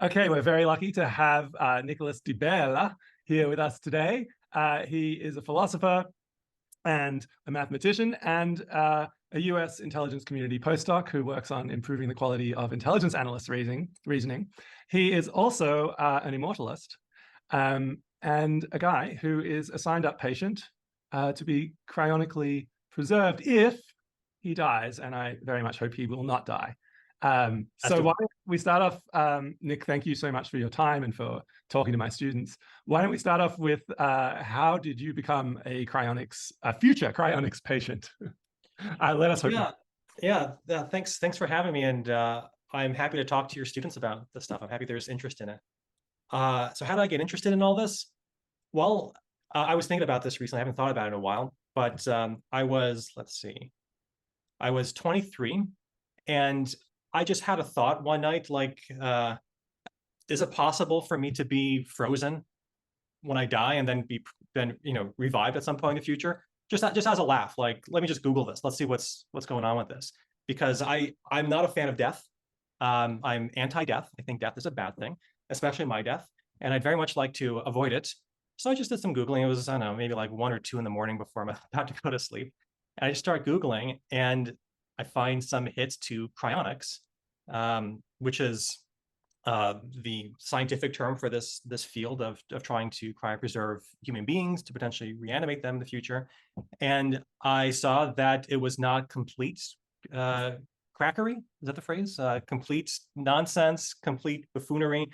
Okay, we're very lucky to have Nicholas DiBella here with us today. He is a philosopher and a mathematician and a US intelligence community postdoc who works on improving the quality of intelligence analyst reasoning. He is also an immortalist and a guy who is a signed up patient to be cryonically preserved if he dies, and I very much hope he will not die. So why don't we start off, Nick, thank you so much for your time and for talking to my students. Why don't we start off with how did you become a future cryonics patient? Let us hope. Yeah. Thanks for having me, and I'm happy to talk to your students about this stuff. I'm happy there's interest in it. So how did I get interested in all this? Well, I was thinking about this recently. I haven't thought about it in a while, but I was 23, and I just had a thought one night, like, is it possible for me to be frozen when I die and then be revived at some point in the future? Just as a laugh, like, let me just Google this. Let's see what's going on with this. Because I'm not a fan of death. I'm anti-death. I think death is a bad thing, especially my death, and I'd very much like to avoid it. So I just did some Googling. It was, I don't know, maybe like 1 or 2 in the morning before I'm about to go to sleep. And I just start Googling, and I find some hits to cryonics, which is the scientific term for this field of trying to cryopreserve human beings to potentially reanimate them in the future. And I saw that it was not complete crackery. Is that the phrase? Complete nonsense, complete buffoonery.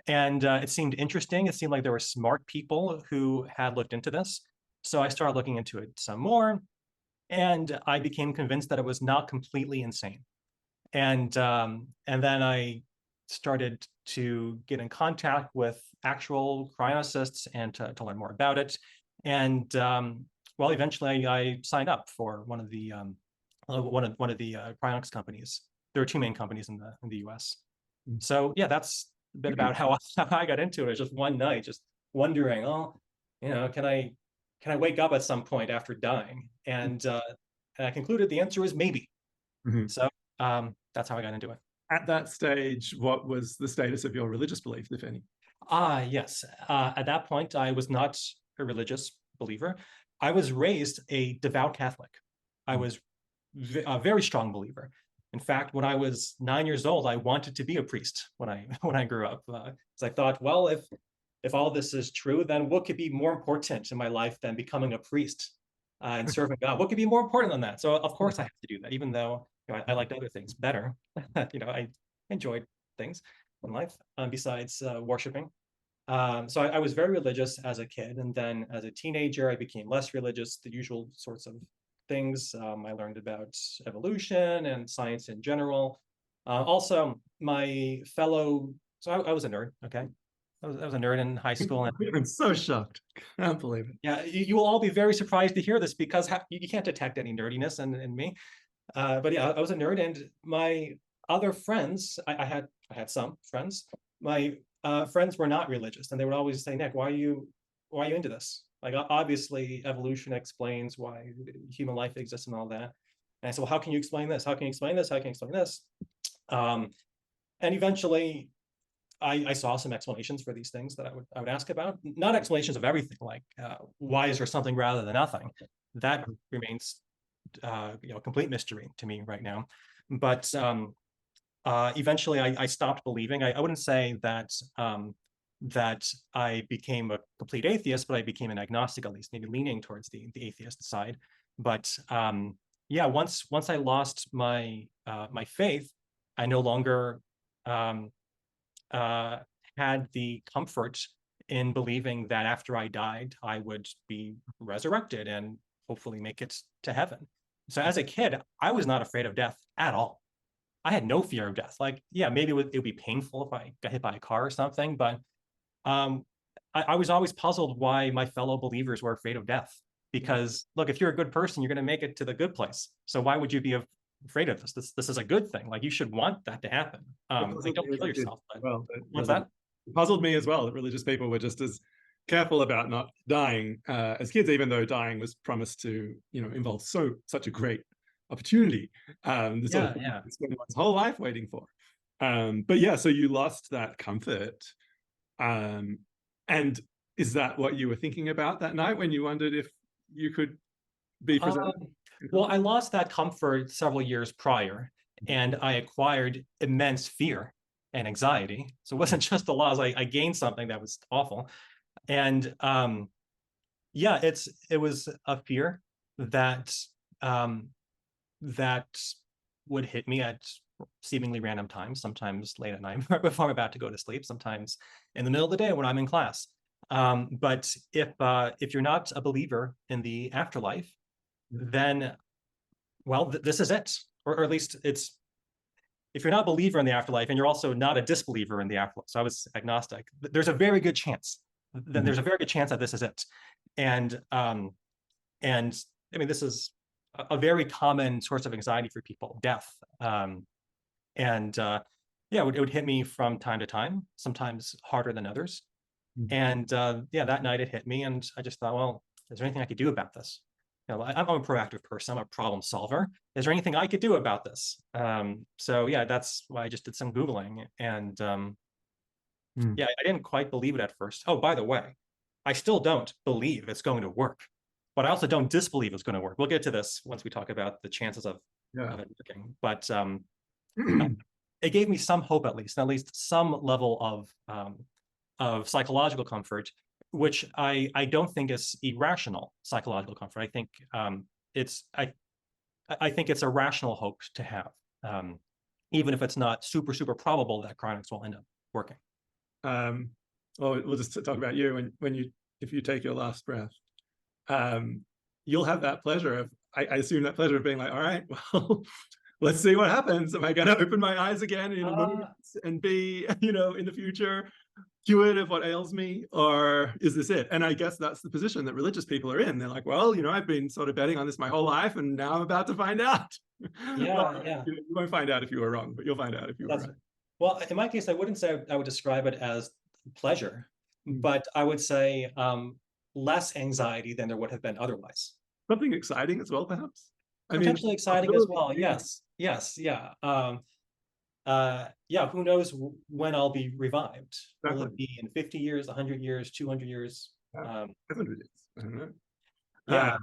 And it seemed interesting. It seemed like there were smart people who had looked into this. So I started looking into it some more, and I became convinced that it was not completely insane. And then I started to get in contact with actual cryonicists and to learn more about it. And well, eventually I signed up for one of the cryonics companies. There are 2 main companies in the US. So yeah, that's a bit about how I got into it. It was just one night, just wondering, oh, can I wake up at some point after dying? And I concluded the answer is maybe. So that's how I got into it. At that stage, what was the status of your religious belief, if any? Yes. At that point, I was not a religious believer. I was raised a devout Catholic. I was a very strong believer. In fact, when I was 9 years old, I wanted to be a priest when I grew up. Because I thought, well, if all this is true, then what could be more important in my life than becoming a priest and serving God? What could be more important than that? So of course I have to do that, even though I liked other things better. I enjoyed things in life besides worshiping. So I was very religious as a kid, and then as a teenager, I became less religious, the usual sorts of things. I learned about evolution and science in general. Also, so I was a nerd, okay? I was a nerd in high school. I'm so shocked. Can't believe it. Yeah, you will all be very surprised to hear this because you can't detect any nerdiness in me. But yeah, I was a nerd, and my other friends, I had some friends. My friends were not religious, and they would always say, "Nick, why are you into this? Like, obviously, evolution explains why human life exists and all that." And I said, "Well, how can you explain this? How can you explain this? How can you explain this?" And eventually, I saw some explanations for these things that I would ask about. Not explanations of everything, like why is there something rather than nothing. That remains a complete mystery to me right now. But eventually I stopped believing. I wouldn't say that that I became a complete atheist, but I became an agnostic, at least, maybe leaning towards the atheist side. But yeah, once I lost my my faith, I no longer had the comfort in believing that after I died, I would be resurrected and hopefully make it to heaven. So as a kid, I was not afraid of death at all. I had no fear of death. Like, yeah, maybe it would be painful if I got hit by a car or something, but I was always puzzled why my fellow believers were afraid of death. Because look, if you're a good person, you're going to make it to the good place. So why would you be afraid of this? This is a good thing. Like, you should want that to happen. Like, don't kill yourself. What's that? It puzzled me as well that religious people were just as careful about not dying as kids, even though dying was promised to, involve such a great opportunity. Spend one's whole life waiting for. But yeah, so you lost that comfort. And is that what you were thinking about that night when you wondered if you could be presented? Well, I lost that comfort several years prior, and I acquired immense fear and anxiety. So it wasn't just the loss; I gained something that was awful. And yeah, it was a fear that that would hit me at seemingly random times, sometimes late at night before I'm about to go to sleep, sometimes in the middle of the day when I'm in class. But if you're not a believer in the afterlife, then well, this is it, or at least it's. If you're not a believer in the afterlife and you're also not a disbeliever in the afterlife, so I was agnostic, there's a very good chance. Then there's a very good chance that this is it, and I mean this is a very common source of anxiety for people, death, yeah, it would hit me from time to time, sometimes harder than others, and yeah, that night it hit me, and I just thought, well, is there anything I could do about this? You know, I'm a proactive person. I'm a problem solver. Is there anything I could do about this? So yeah, that's why I just did some Googling. And yeah, I didn't quite believe it at first. Oh, by the way, I still don't believe it's going to work, but I also don't disbelieve it's going to work. We'll get to this once we talk about the chances of it working. But it gave me some hope, at least some level of psychological comfort, which I don't think is irrational psychological comfort. I think I think it's a rational hope to have, even if it's not super probable that cryonics will end up working. Well, we'll just talk about you if you take your last breath, you'll have that pleasure of I assume that pleasure of being like, all right, well, let's see what happens. Am I going to open my eyes again in a moment and be, in the future cured of what ails me, or is this it? And I guess that's the position that religious people are in. They're like, well, I've been sort of betting on this my whole life, and now I'm about to find out. Yeah, well, yeah. You won't find out if you were wrong, but you'll find out if you were right. Well, in my case, I wouldn't say I would describe it as pleasure, but I would say less anxiety than there would have been otherwise. Something exciting as well, perhaps. Potentially exciting as well. Yes, yeah. Yeah, who knows when I'll be revived? Exactly. Will it be in 50 years, 100 years, 200 years? 500 years. I don't know. Yeah,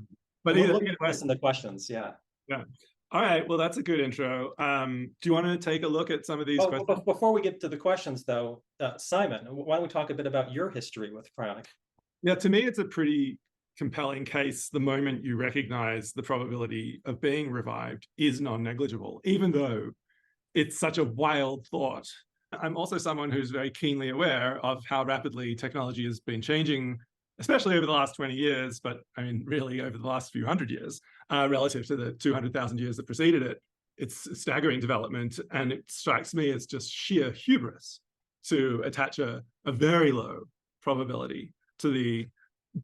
but we'll look at this in the questions. Yeah. All right. Well, that's a good intro. Do you want to take a look at some of these questions? Before we get to the questions, though, Simon, why don't we talk a bit about your history with Cryonic? Yeah, to me, it's a pretty compelling case. The moment you recognize the probability of being revived is non-negligible, even though it's such a wild thought. I'm also someone who's very keenly aware of how rapidly technology has been changing, especially over the last 20 years, but I mean, really over the last few hundred years, relative to the 200,000 years that preceded it. It's a staggering development, and it strikes me as just sheer hubris to attach a very low probability to the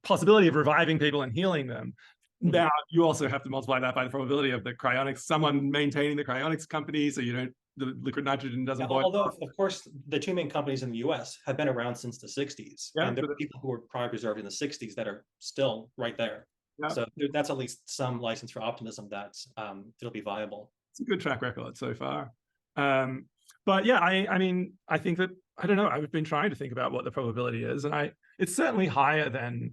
possibility of reviving people and healing them. Now, you also have to multiply that by the probability of the cryonics, someone maintaining the cryonics company, so the liquid nitrogen doesn't boil. Although, of course, the two main companies in the US have been around since the 60s. And there are people who were cryopreserved in the 60s that are still right there. Yeah. So that's at least some license for optimism that it'll be viable. It's a good track record so far. But yeah, I mean, I think that, I don't know, I've been trying to think about what the probability is, and it's certainly higher than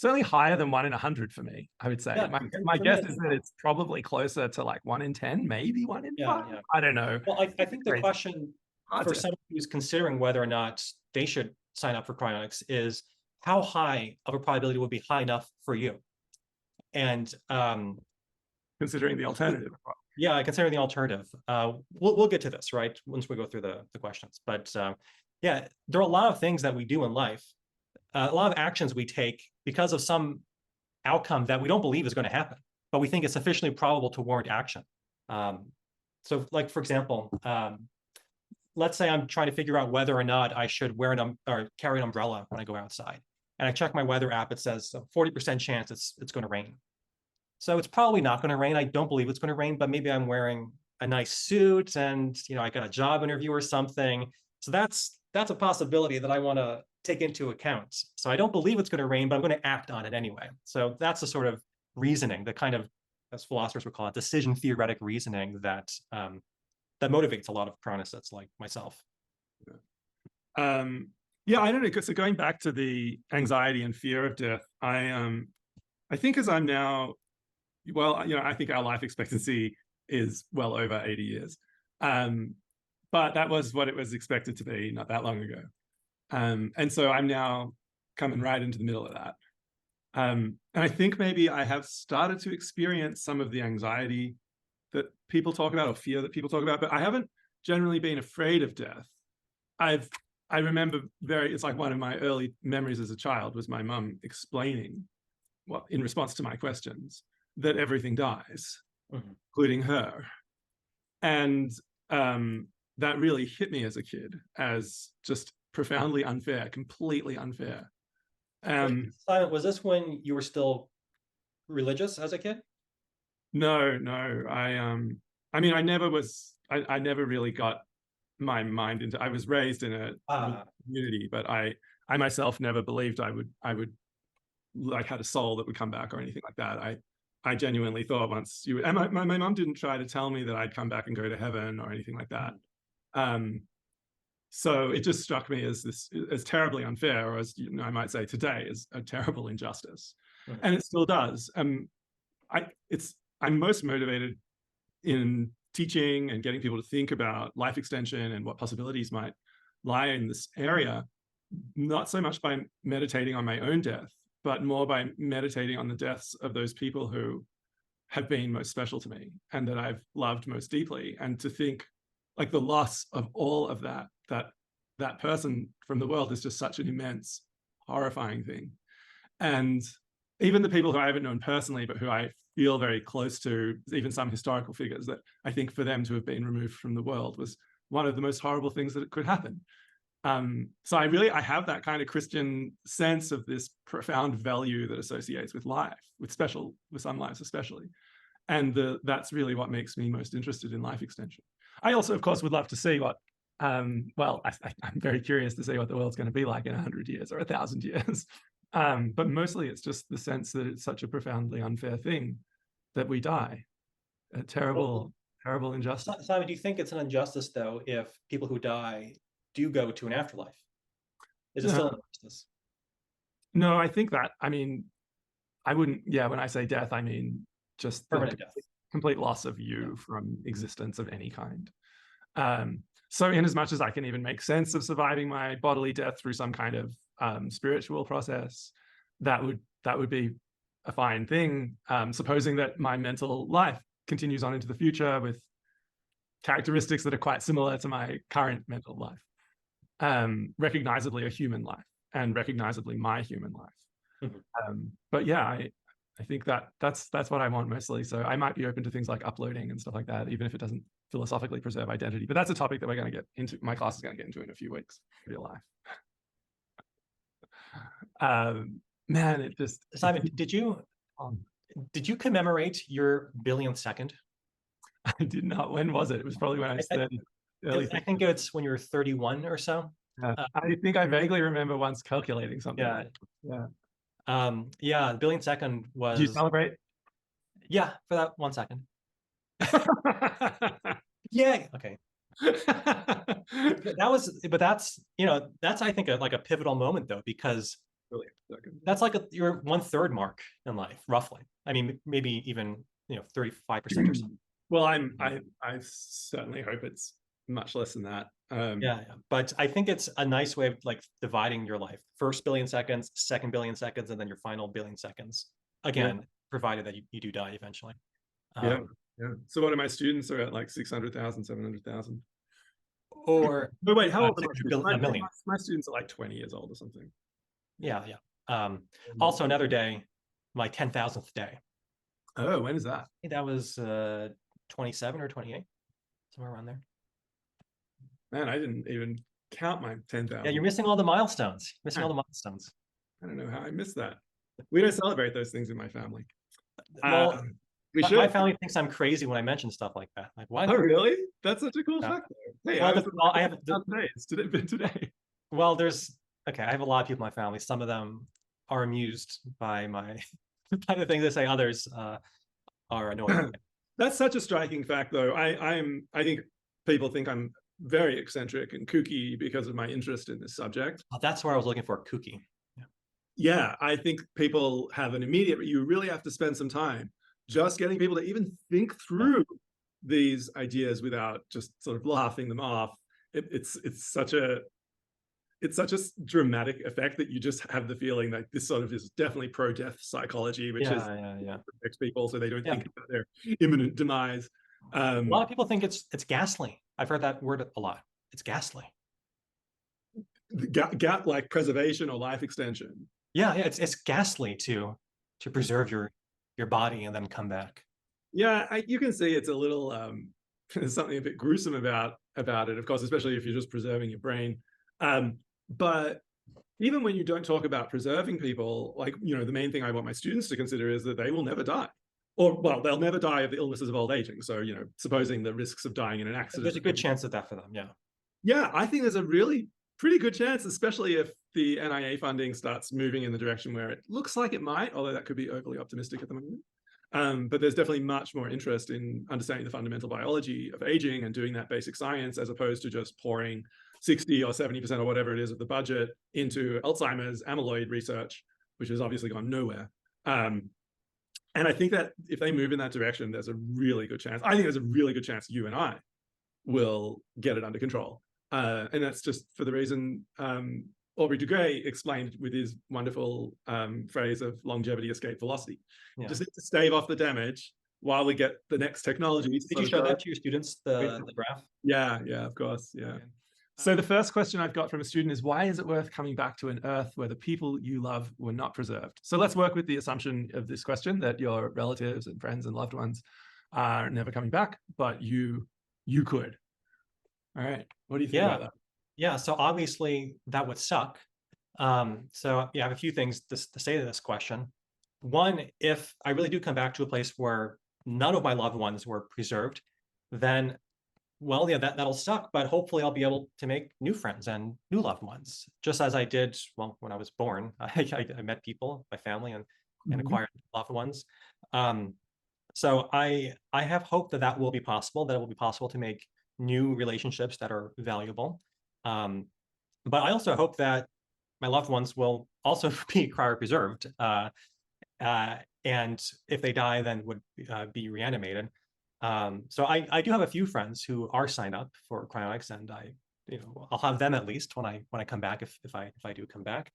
1 in 100 for me, I would say. Yeah, my guess is that it's probably closer to like 1 in 10, maybe 1 in 5. Yeah. I don't know. Well, I think the question for someone who's considering whether or not they should sign up for cryonics is how high of a probability would be high enough for you? And considering the alternative. Yeah, considering the alternative. We'll get to this, right, once we go through the questions. But yeah, there are a lot of things that we do in life, a lot of actions we take because of some outcome that we don't believe is going to happen, but we think it's sufficiently probable to warrant action. So like, for example, let's say I'm trying to figure out whether or not I should wear or carry an umbrella when I go outside. And I check my weather app, it says a 40% chance it's going to rain. So it's probably not going to rain. I don't believe it's going to rain, but maybe I'm wearing a nice suit and I got a job interview or something. So that's a possibility that I want to take into account. So I don't believe it's going to rain, but I'm going to act on it anyway. So that's the sort of reasoning, the kind of, as philosophers would call it, decision theoretic reasoning that motivates a lot of chronicists like myself. Yeah, I don't know. So going back to the anxiety and fear of death, I think as I'm now, well, I think our life expectancy is well over 80 years. But that was what it was expected to be not that long ago. And so I'm now coming right into the middle of that. And I think maybe I have started to experience some of the anxiety that people talk about, or fear that people talk about, but I haven't generally been afraid of death. I remember it's like one of my early memories as a child was my mum explaining, well, in response to my questions, that everything dies, including her. And that really hit me as a kid as just profoundly unfair, completely unfair. Simon, was this when you were still religious as a kid? No. I mean, I never really got my mind into. I was raised in a community, but I myself never believed I would like had a soul that would come back or anything like that. I genuinely thought once you and my mom didn't try to tell me that I'd come back and go to heaven or anything like that. So it just struck me as terribly unfair, or as I might say today, as a terrible injustice, and it still does. I'm most motivated in teaching and getting people to think about life extension and what possibilities might lie in this area, not so much by meditating on my own death, but more by meditating on the deaths of those people who have been most special to me and that I've loved most deeply, and to think like the loss of all of that person from the world is just such an immense, horrifying thing. And even the people who I haven't known personally, but who I feel very close to, even some historical figures, that I think for them to have been removed from the world was one of the most horrible things that could happen. So I have that kind of Christian sense of this profound value that associates with life, with some lives especially. And that's really what makes me most interested in life extension. I also, of course, would love to see what, I'm very curious to see what the world's going to be like in 100 years or 1,000 years. But mostly it's just the sense that it's such a profoundly unfair thing that we die. A terrible injustice. Simon, do you think it's an injustice, though, if people who die do go to an afterlife? Is it still an injustice? No, I think that, I wouldn't, when I say death, I mean just the complete loss of you from existence of any kind. So in as much as I can even make sense of surviving my bodily death through some kind of spiritual process, that would be a fine thing, supposing that my mental life continues on into the future with characteristics that are quite similar to my current mental life, recognizably a human life and recognizably my human life. But yeah, I think that's what I want mostly. So I might be open to things like uploading and stuff like that, even if it doesn't philosophically preserve identity. But that's a topic that we're going to get into. My class is going to get into in a few weeks. Real life. Man, it just. Simon, did you commemorate your billionth second? I did not. When was it? It was probably when I was 30. I think it's when you were 31 or so. I think I vaguely remember once calculating something. Yeah. The billionth second was. Did you celebrate? Yeah, for that 1 second. Yeah. Okay. That's I think like a pivotal moment, though, because that's like your 1/3 mark in life, roughly. I mean, maybe even 35% or something. Well, I certainly hope it's much less than that. But I think it's a nice way of like dividing your life: first billion seconds, second billion seconds, and then your final billion seconds. Again, provided that you do die eventually. Yeah. So one of my students are at like 600,000, 700,000. Or but wait, how old are million? My students are like 20 years old or something. Yeah. Also, another day, my 10,000th day. Oh, when is that? I think that was 27 or 28, somewhere around there. Man, I didn't even count my 10,000. Yeah, you're missing all the milestones. All the milestones. I don't know how I missed that. We don't celebrate those things in my family. Well, my family thinks I'm crazy when I mention stuff like that. Like, what? Oh, really? That's such a cool fact. Hey, I have today. Well, I have a lot of people in my family. Some of them are amused by my by the things I say. Others are annoyed. That's such a striking fact, though. I think people think I'm very eccentric and kooky because of my interest in this subject. Oh, that's where I was looking for, kooky. Yeah, I think people have an immediate, you really have to spend some time just getting people to even think through these ideas without just sort of laughing them off. It's such a dramatic effect that you just have the feeling that this sort of is definitely pro-death psychology, which protects people so they don't think about their imminent demise. A lot of people think it's ghastly. I've heard that word a lot. It's ghastly. Like preservation or life extension. Yeah, it's ghastly to preserve your body and then come back. Yeah, you can see it's a little there's something a bit gruesome about it, of course, especially if you're just preserving your brain. But even when you don't talk about preserving people, like, the main thing I want my students to consider is that they will never die. Or, well, they'll never die of the illnesses of old aging. So, supposing the risks of dying in an accident. There's a good chance of that for them, yeah. Yeah, I think there's a really pretty good chance, especially if the NIA funding starts moving in the direction where it looks like it might, although that could be overly optimistic at the moment. But there's definitely much more interest in understanding the fundamental biology of aging and doing that basic science, as opposed to just pouring 60 or 70% or whatever it is of the budget into Alzheimer's amyloid research, which has obviously gone nowhere. And I think that if they move in that direction, there's a really good chance. I think there's a really good chance you and I will get it under control. And that's just for the reason Aubrey de Grey explained with his wonderful phrase of longevity, escape, velocity. Yeah. Just need to stave off the damage while we get the next technology. Did you show that to your students, the graph? Yeah, of course, yeah. Okay. So the first question I've got from a student is, why is it worth coming back to an Earth where the people you love were not preserved? So let's work with the assumption of this question that your relatives and friends and loved ones are never coming back, but you could. All right, what do you think about that? Yeah, so obviously that would suck. So I have a few things to say to this question. One, if I really do come back to a place where none of my loved ones were preserved, then, well, yeah, that'll suck, but hopefully I'll be able to make new friends and new loved ones, just as I did, well, when I was born. I met people, my family, and acquired loved ones. So I have hope that will be possible, that it will be possible to make new relationships that are valuable. But I also hope that my loved ones will also be cryopreserved. And if they die, then would be reanimated. So I do have a few friends who are signed up for cryonics, and I'll have them at least when I come back, if I do come back.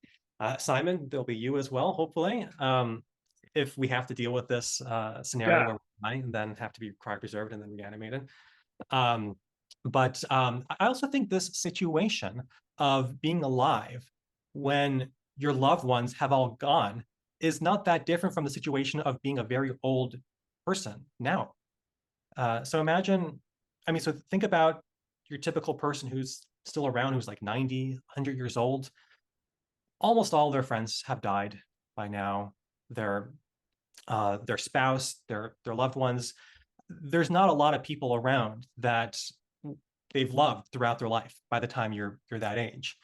Simon, there'll be you as well, hopefully. If we have to deal with this scenario where we die and then have to be cryopreserved and then reanimated. But I also think this situation of being alive when your loved ones have all gone is not that different from the situation of being a very old person now. So imagine, so think about your typical person who's still around, who's like 90, 100 years old. Almost all their friends have died by now. Their spouse, their loved ones. There's not a lot of people around that they've loved throughout their life by the time you're that age.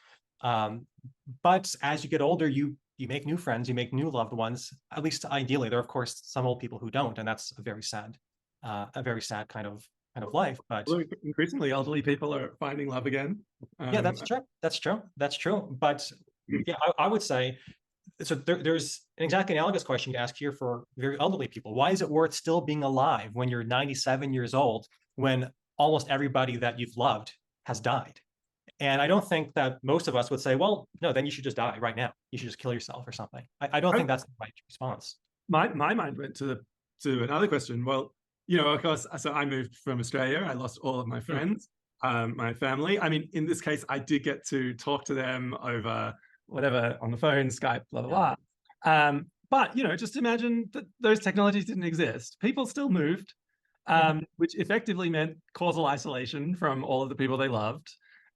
But as you get older, you make new friends, you make new loved ones, at least ideally. There are, of course, some old people who don't, and that's a very sad kind of life. But increasingly elderly people are finding love again. Yeah, that's true. But yeah, I would say, so there's an exactly analogous question to ask here for very elderly people. Why is it worth still being alive when you're 97 years old, when almost everybody that you've loved has died? And I don't think that most of us would say, well, no, then you should just die right now. You should just kill yourself or something. I don't think that's the right response. My mind went to another question. Well, of course, so I moved from Australia. I lost all of my friends, my family. In this case, I did get to talk to them over whatever, on the phone, Skype, blah, blah, blah. But, just imagine that those technologies didn't exist. People still moved, which effectively meant causal isolation from all of the people they loved.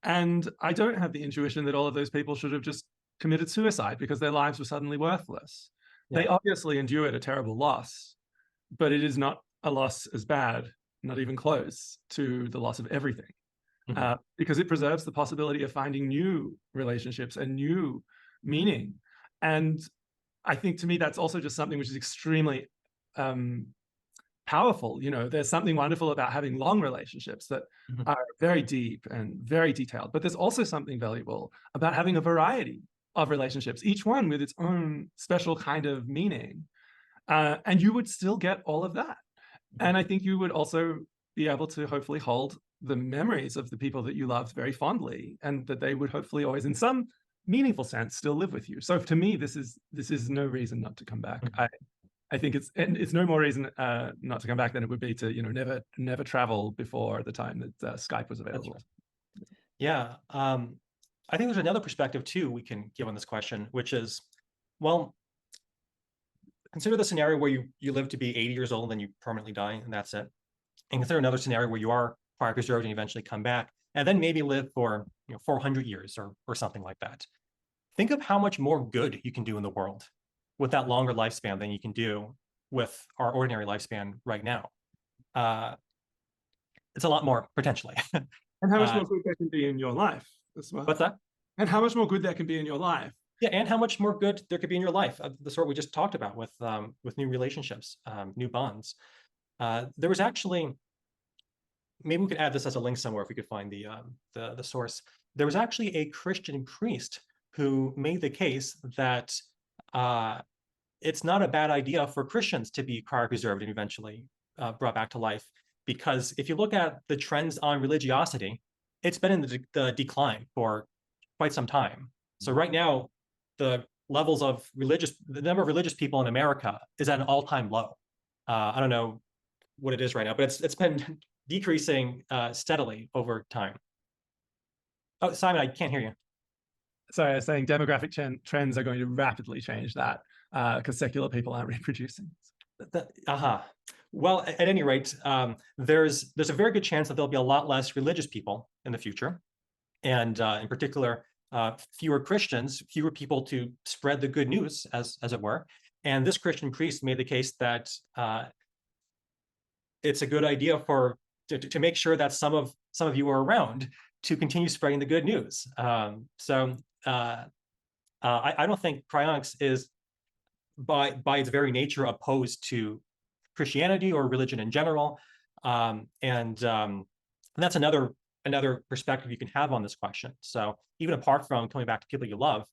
And I don't have the intuition that all of those people should have just committed suicide because their lives were suddenly worthless. Yeah. They obviously endured a terrible loss, but it is not a loss as bad, not even close to the loss of everything, because it preserves the possibility of finding new relationships and new meaning. And I think, to me, that's also just something which is extremely powerful. There's something wonderful about having long relationships that are very deep and very detailed. But there's also something valuable about having a variety of relationships, each one with its own special kind of meaning. And you would still get all of that. And I think you would also be able to hopefully hold the memories of the people that you loved very fondly, and that they would hopefully always, in some meaningful sense, still live with you. So to me, this is no reason not to come back. I think it's no more reason not to come back than it would be to never travel before the time that Skype was available. Right. Yeah, I think there's another perspective too we can give on this question, which is, well, consider the scenario where you live to be 80 years old and you permanently die, and that's it. And consider another scenario where you are cryopreserved and eventually come back, and then maybe live for 400 years or something like that. Think of how much more good you can do in the world with that longer lifespan than you can do with our ordinary lifespan right now. It's a lot more, potentially. And how much more good that can be in your life as well. What's that? And how much more good that can be in your life. Yeah, and how much more good there could be in your life, the sort we just talked about with new relationships, new bonds. There was actually, maybe we could add this as a link somewhere if we could find the source. There was actually a Christian priest who made the case that it's not a bad idea for Christians to be cryopreserved and eventually brought back to life, because if you look at the trends on religiosity, it's been in the decline for quite some time. So right now, the number of religious people in America is at an all-time low. I don't know what it is right now, but it's been decreasing steadily over time. Oh, Simon, I can't hear you. Sorry, I was saying demographic trends are going to rapidly change that because secular people aren't reproducing. Well, at any rate, there's a very good chance that there'll be a lot less religious people in the future, and in particular, fewer Christians, fewer people to spread the good news, as it were. And this Christian priest made the case that it's a good idea to make sure that some of you are around to continue spreading the good news. So I don't think cryonics is, by its very nature, opposed to Christianity or religion in general. And that's another perspective you can have on this question. So even apart from coming back to people you love,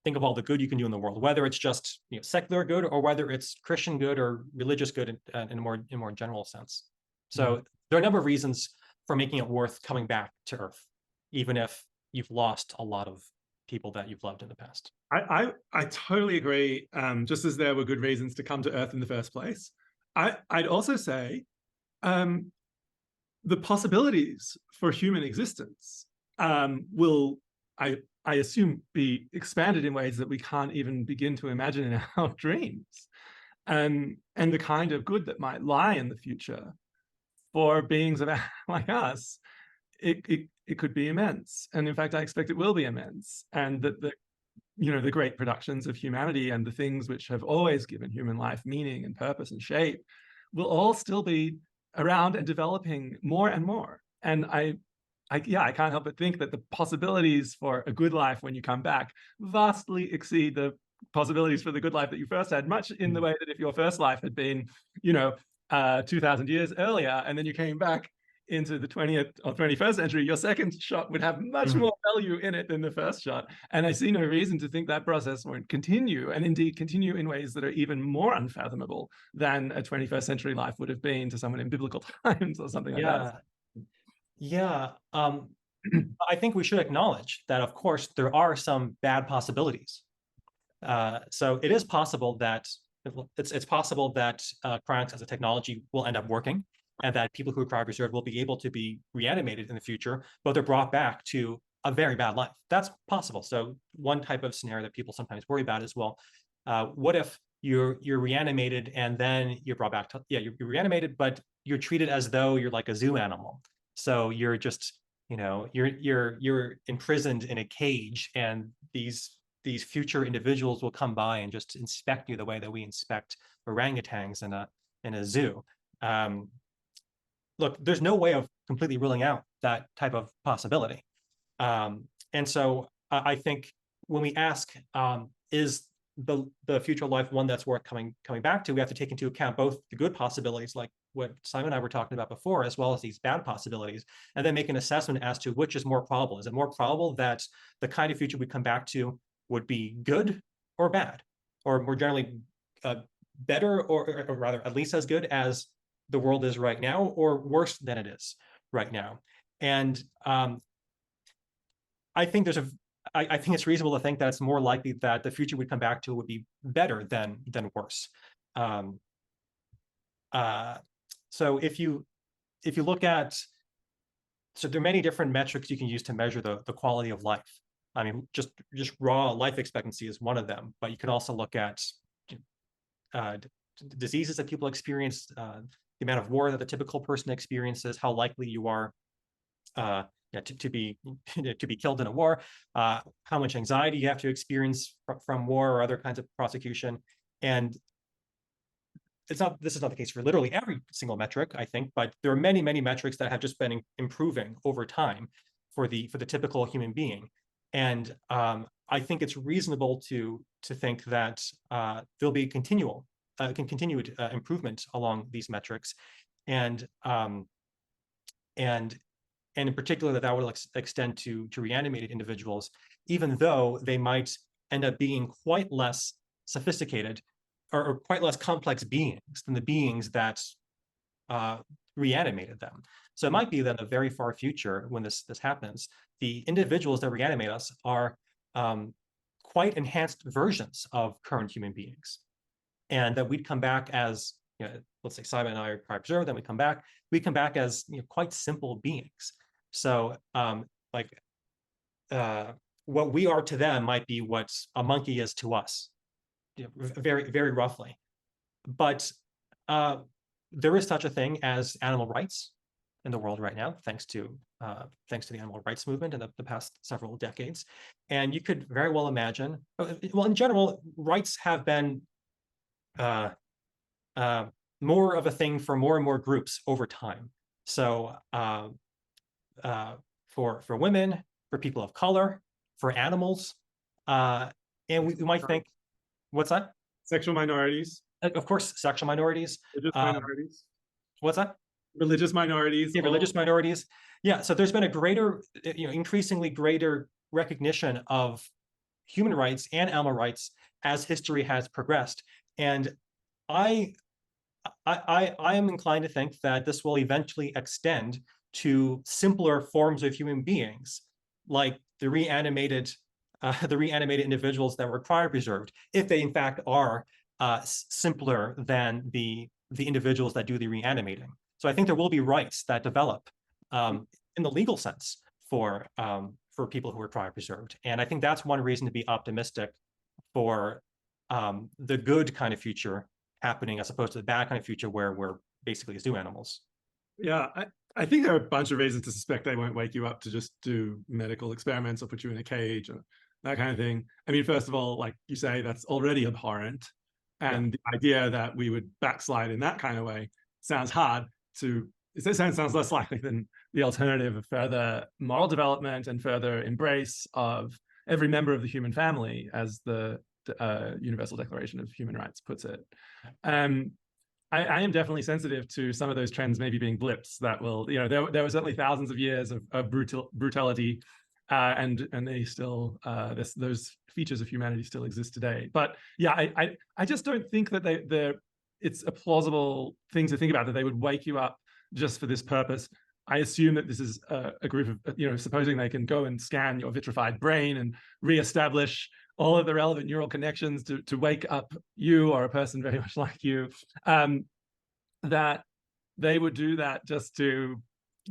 think of all the good you can do in the world, whether it's just secular good or whether it's Christian good or religious good in a more general sense. So there are a number of reasons for making it worth coming back to Earth, even if you've lost a lot of people that you've loved in the past. I totally agree. Just as there were good reasons to come to Earth in the first place, I'd also say the possibilities for human existence will, I assume, be expanded in ways that we can't even begin to imagine in our dreams. And the kind of good that might lie in the future for beings like us, it could be immense. And in fact, I expect it will be immense. And that the great productions of humanity and the things which have always given human life meaning and purpose and shape will all still be around and developing more and more. And I can't help but think that the possibilities for a good life when you come back vastly exceed the possibilities for the good life that you first had, much in the way that if your first life had been, 2,000 years earlier, and then you came back into the 20th or 21st century, your second shot would have much more value in it than the first shot. And I see no reason to think that process won't continue, and indeed continue in ways that are even more unfathomable than a 21st century life would have been to someone in biblical times or something like that. Yeah. I think we should acknowledge that, of course, there are some bad possibilities. So it is possible that it's possible that cryonics as a technology will end up working, and that people who are cryopreserved will be able to be reanimated in the future, but they're brought back to a very bad life. That's possible. So one type of scenario that people sometimes worry about is, well, what if you're reanimated and then you're brought back to, you're reanimated, but you're treated as though you're like a zoo animal. So you're just, you're imprisoned in a cage, and these future individuals will come by and just inspect you the way that we inspect orangutans in a zoo. Look, there's no way of completely ruling out that type of possibility. And so I think when we ask, is the future life one that's worth coming back to, we have to take into account both the good possibilities, like what Simon and I were talking about before, as well as these bad possibilities, and then make an assessment as to which is more probable. Is it more probable that the kind of future we come back to would be good or bad, or more generally better, or rather at least as good as the world is right now, or worse than it is right now? And I think I think it's reasonable to think that it's more likely that the future we come back to would be better than worse. So if you look at, so there are many different metrics you can use to measure the quality of life. I mean, just raw life expectancy is one of them, but you can also look at diseases that people experience, the amount of war that the typical person experiences, how likely you are to be killed in a war, how much anxiety you have to experience from war or other kinds of prosecution. And this is not the case for literally every single metric, I think, but there are many metrics that have just been improving over time for the typical human being. And I think it's reasonable to think that there'll be continued improvement along these metrics, and in particular that will extend to reanimated individuals, even though they might end up being quite less sophisticated or quite less complex beings than the beings that reanimated them. So it might be that in the very far future, when this happens, the individuals that reanimate us are quite enhanced versions of current human beings, and that we'd come back as, let's say Simon and I are cryopreserved, then we come back as quite simple beings. So what we are to them might be what a monkey is to us, very roughly. But there is such a thing as animal rights in the world right now, thanks to the animal rights movement in the past several decades. And you could very well imagine, well, in general, rights have been more of a thing for more and more groups over time. So for women, for people of color, for animals, and we might think, what's that? Sexual minorities. Of course, sexual minorities. Religious minorities. What's that? Religious minorities. Yeah, religious minorities. Yeah, so there's been a greater, increasingly greater recognition of human rights and animal rights as history has progressed. And I am inclined to think that this will eventually extend to simpler forms of human beings, like the reanimated individuals that were cryopreserved, if they in fact are simpler than the individuals that do the reanimating. So I think there will be rights that develop in the legal sense for people who are cryopreserved, and I think that's one reason to be optimistic for the good kind of future happening, as opposed to the bad kind of future where we're basically zoo animals. Yeah, I think there are a bunch of reasons to suspect they won't wake you up to just do medical experiments or put you in a cage or that kind of thing. I mean, first of all, like you say, that's already abhorrent. And the idea that we would backslide in that kind of way sounds hard to, it sounds less likely than the alternative of further moral development and further embrace of every member of the human family, as the Universal Declaration of Human Rights puts it. I am definitely sensitive to some of those trends maybe being blips that will, there were certainly thousands of years of brutality, and they still, those features of humanity still exist today. But yeah, I just don't think that it's a plausible thing to think about, that they would wake you up just for this purpose. I assume that this is a group of, supposing they can go and scan your vitrified brain and reestablish all of the relevant neural connections to wake up you or a person very much like you, that they would do that just to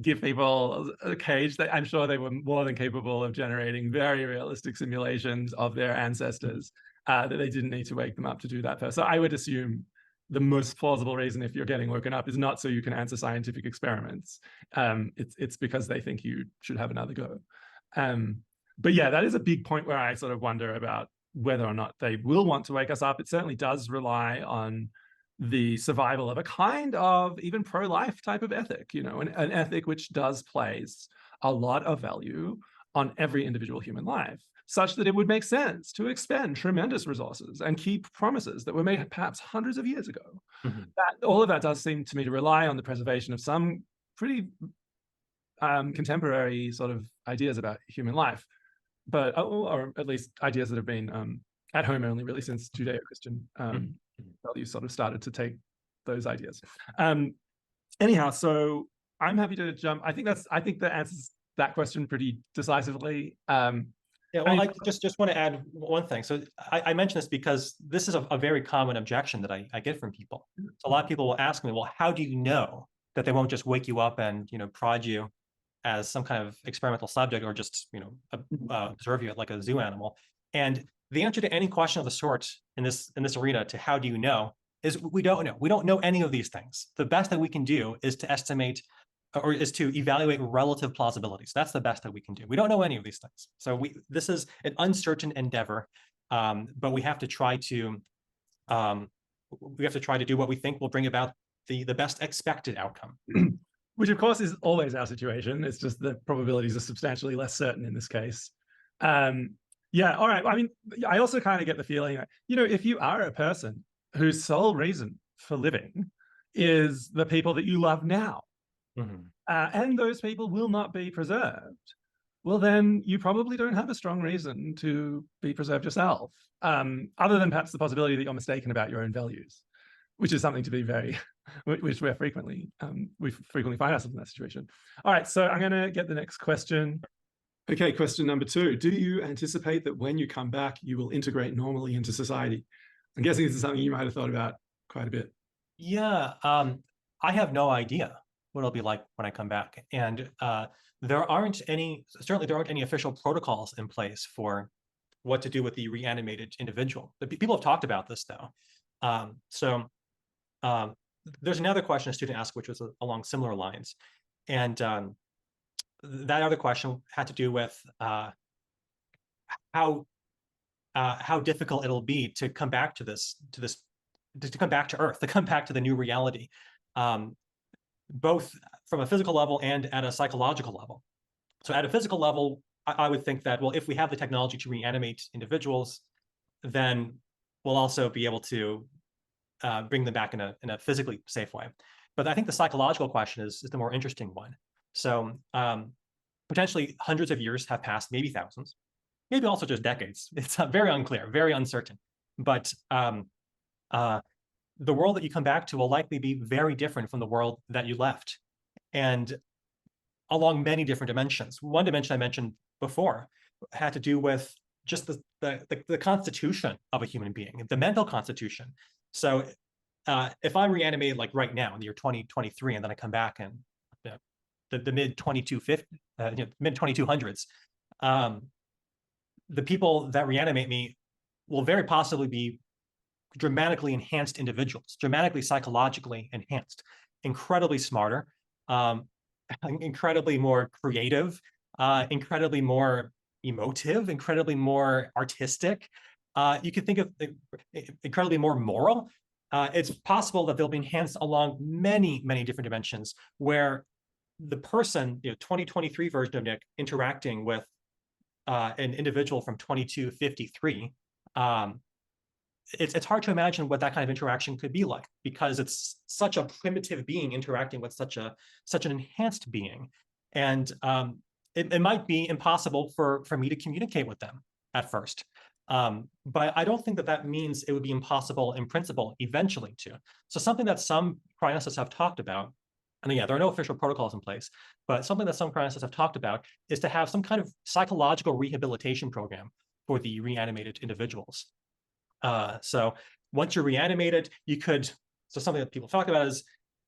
give people a cage. I'm sure they were more than capable of generating very realistic simulations of their ancestors, that they didn't need to wake them up to do that. So I would assume the most plausible reason, if you're getting woken up, is not so you can answer scientific experiments. It's because they think you should have another go. But yeah, that is a big point where I sort of wonder about whether or not they will want to wake us up. It certainly does rely on the survival of a kind of even pro-life type of ethic, an ethic which does place a lot of value on every individual human life, such that it would make sense to expend tremendous resources and keep promises that were made perhaps hundreds of years ago. All of that does seem to me to rely on the preservation of some pretty contemporary sort of ideas about human life, but or at least ideas that have been at home only really since Judeo-Christian values sort of started to take those ideas. Anyhow, so I'm happy to jump. I think that answers that question pretty decisively. Yeah, well, I just want to add one thing. So I mention this because this is a very common objection that I get from people. So a lot of people will ask me, well, how do you know that they won't just wake you up and, prod you as some kind of experimental subject, or just, observe you like a zoo animal? And the answer to any question of the sort in this arena to how do you know is we don't know. We don't know any of these things. The best that we can do is to estimate, or is to evaluate relative plausibilities. That's the best that we can do. We don't know any of these things. So this is an uncertain endeavor, but we have to try to do what we think will bring about the best expected outcome. Which of course is always our situation. It's just the probabilities are substantially less certain in this case. Yeah, all right. I mean, I also kind of get the feeling, if you are a person whose sole reason for living is the people that you love now, and those people will not be preserved, well, then you probably don't have a strong reason to be preserved yourself, other than perhaps the possibility that you're mistaken about your own values, which is something to be which we frequently find ourselves in that situation. All right, so I'm going to get the next question. Okay, question number 2. Do you anticipate that when you come back, you will integrate normally into society? I'm guessing this is something you might have thought about quite a bit. Yeah, I have no idea what it'll be like when I come back. And there aren't any official protocols in place for what to do with the reanimated individual. People have talked about this though. There's another question a student asked, which was along similar lines. And that other question had to do with how difficult it'll be to come back to come back to Earth, to come back to the new reality, both from a physical level and at a psychological level. So at a physical level, I would think that, well, if we have the technology to reanimate individuals, then we'll also be able to bring them back in a physically safe way. But I think the psychological question is the more interesting one. So potentially hundreds of years have passed, maybe thousands, maybe also just decades. It's very unclear, very uncertain. But the world that you come back to will likely be very different from the world that you left, and along many different dimensions. One dimension I mentioned before had to do with just the constitution of a human being, the mental constitution. So if I'm reanimated like right now in the year 2023, and then I come back in the mid 2200s, the people that reanimate me will very possibly be dramatically enhanced individuals, dramatically psychologically enhanced, incredibly smarter, incredibly more creative, incredibly more emotive, incredibly more artistic. You could think of incredibly more moral. It's possible that they'll be enhanced along many, many different dimensions, where the person, 2023 version of Nick interacting with an individual from 2253, it's hard to imagine what that kind of interaction could be like, because it's such a primitive being interacting with such an enhanced being. And it might be impossible for me to communicate with them at first. But I don't think that means it would be impossible in principle eventually to. So something that some cryonicists have talked about, and yeah, there are no official protocols in place, but something that some cryonicists have talked about is to have some kind of psychological rehabilitation program for the reanimated individuals. So once you're reanimated, so something that people talk about is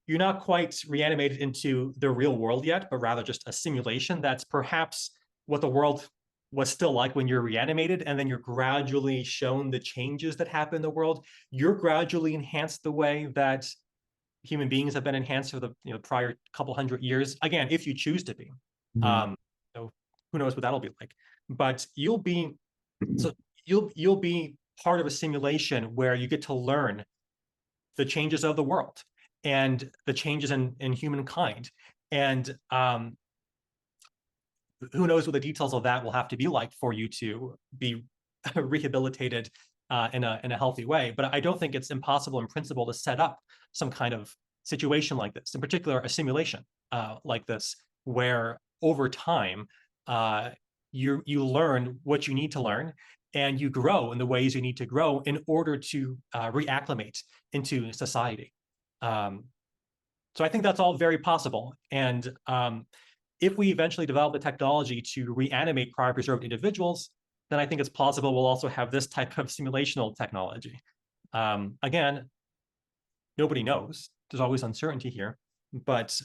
you're not quite reanimated into the real world yet, but rather just a simulation that's perhaps what the world was still like when you're reanimated, and then you're gradually shown the changes that happen in the world. You're gradually enhanced the way that human beings have been enhanced for the prior couple hundred years. Again, if you choose to be. So who knows what that'll be like. But you'll be part of a simulation where you get to learn the changes of the world and the changes in humankind. And who knows what the details of that will have to be like for you to be rehabilitated in a healthy way. But I don't think it's impossible in principle to set up some kind of situation like this, in particular, a simulation like this, where over time, you learn what you need to learn, and you grow in the ways you need to grow in order to reacclimate into society. So I think that's all very possible. And if we eventually develop the technology to reanimate cryopreserved individuals, then I think it's plausible we'll also have this type of simulational technology. Again, nobody knows. There's always uncertainty here. But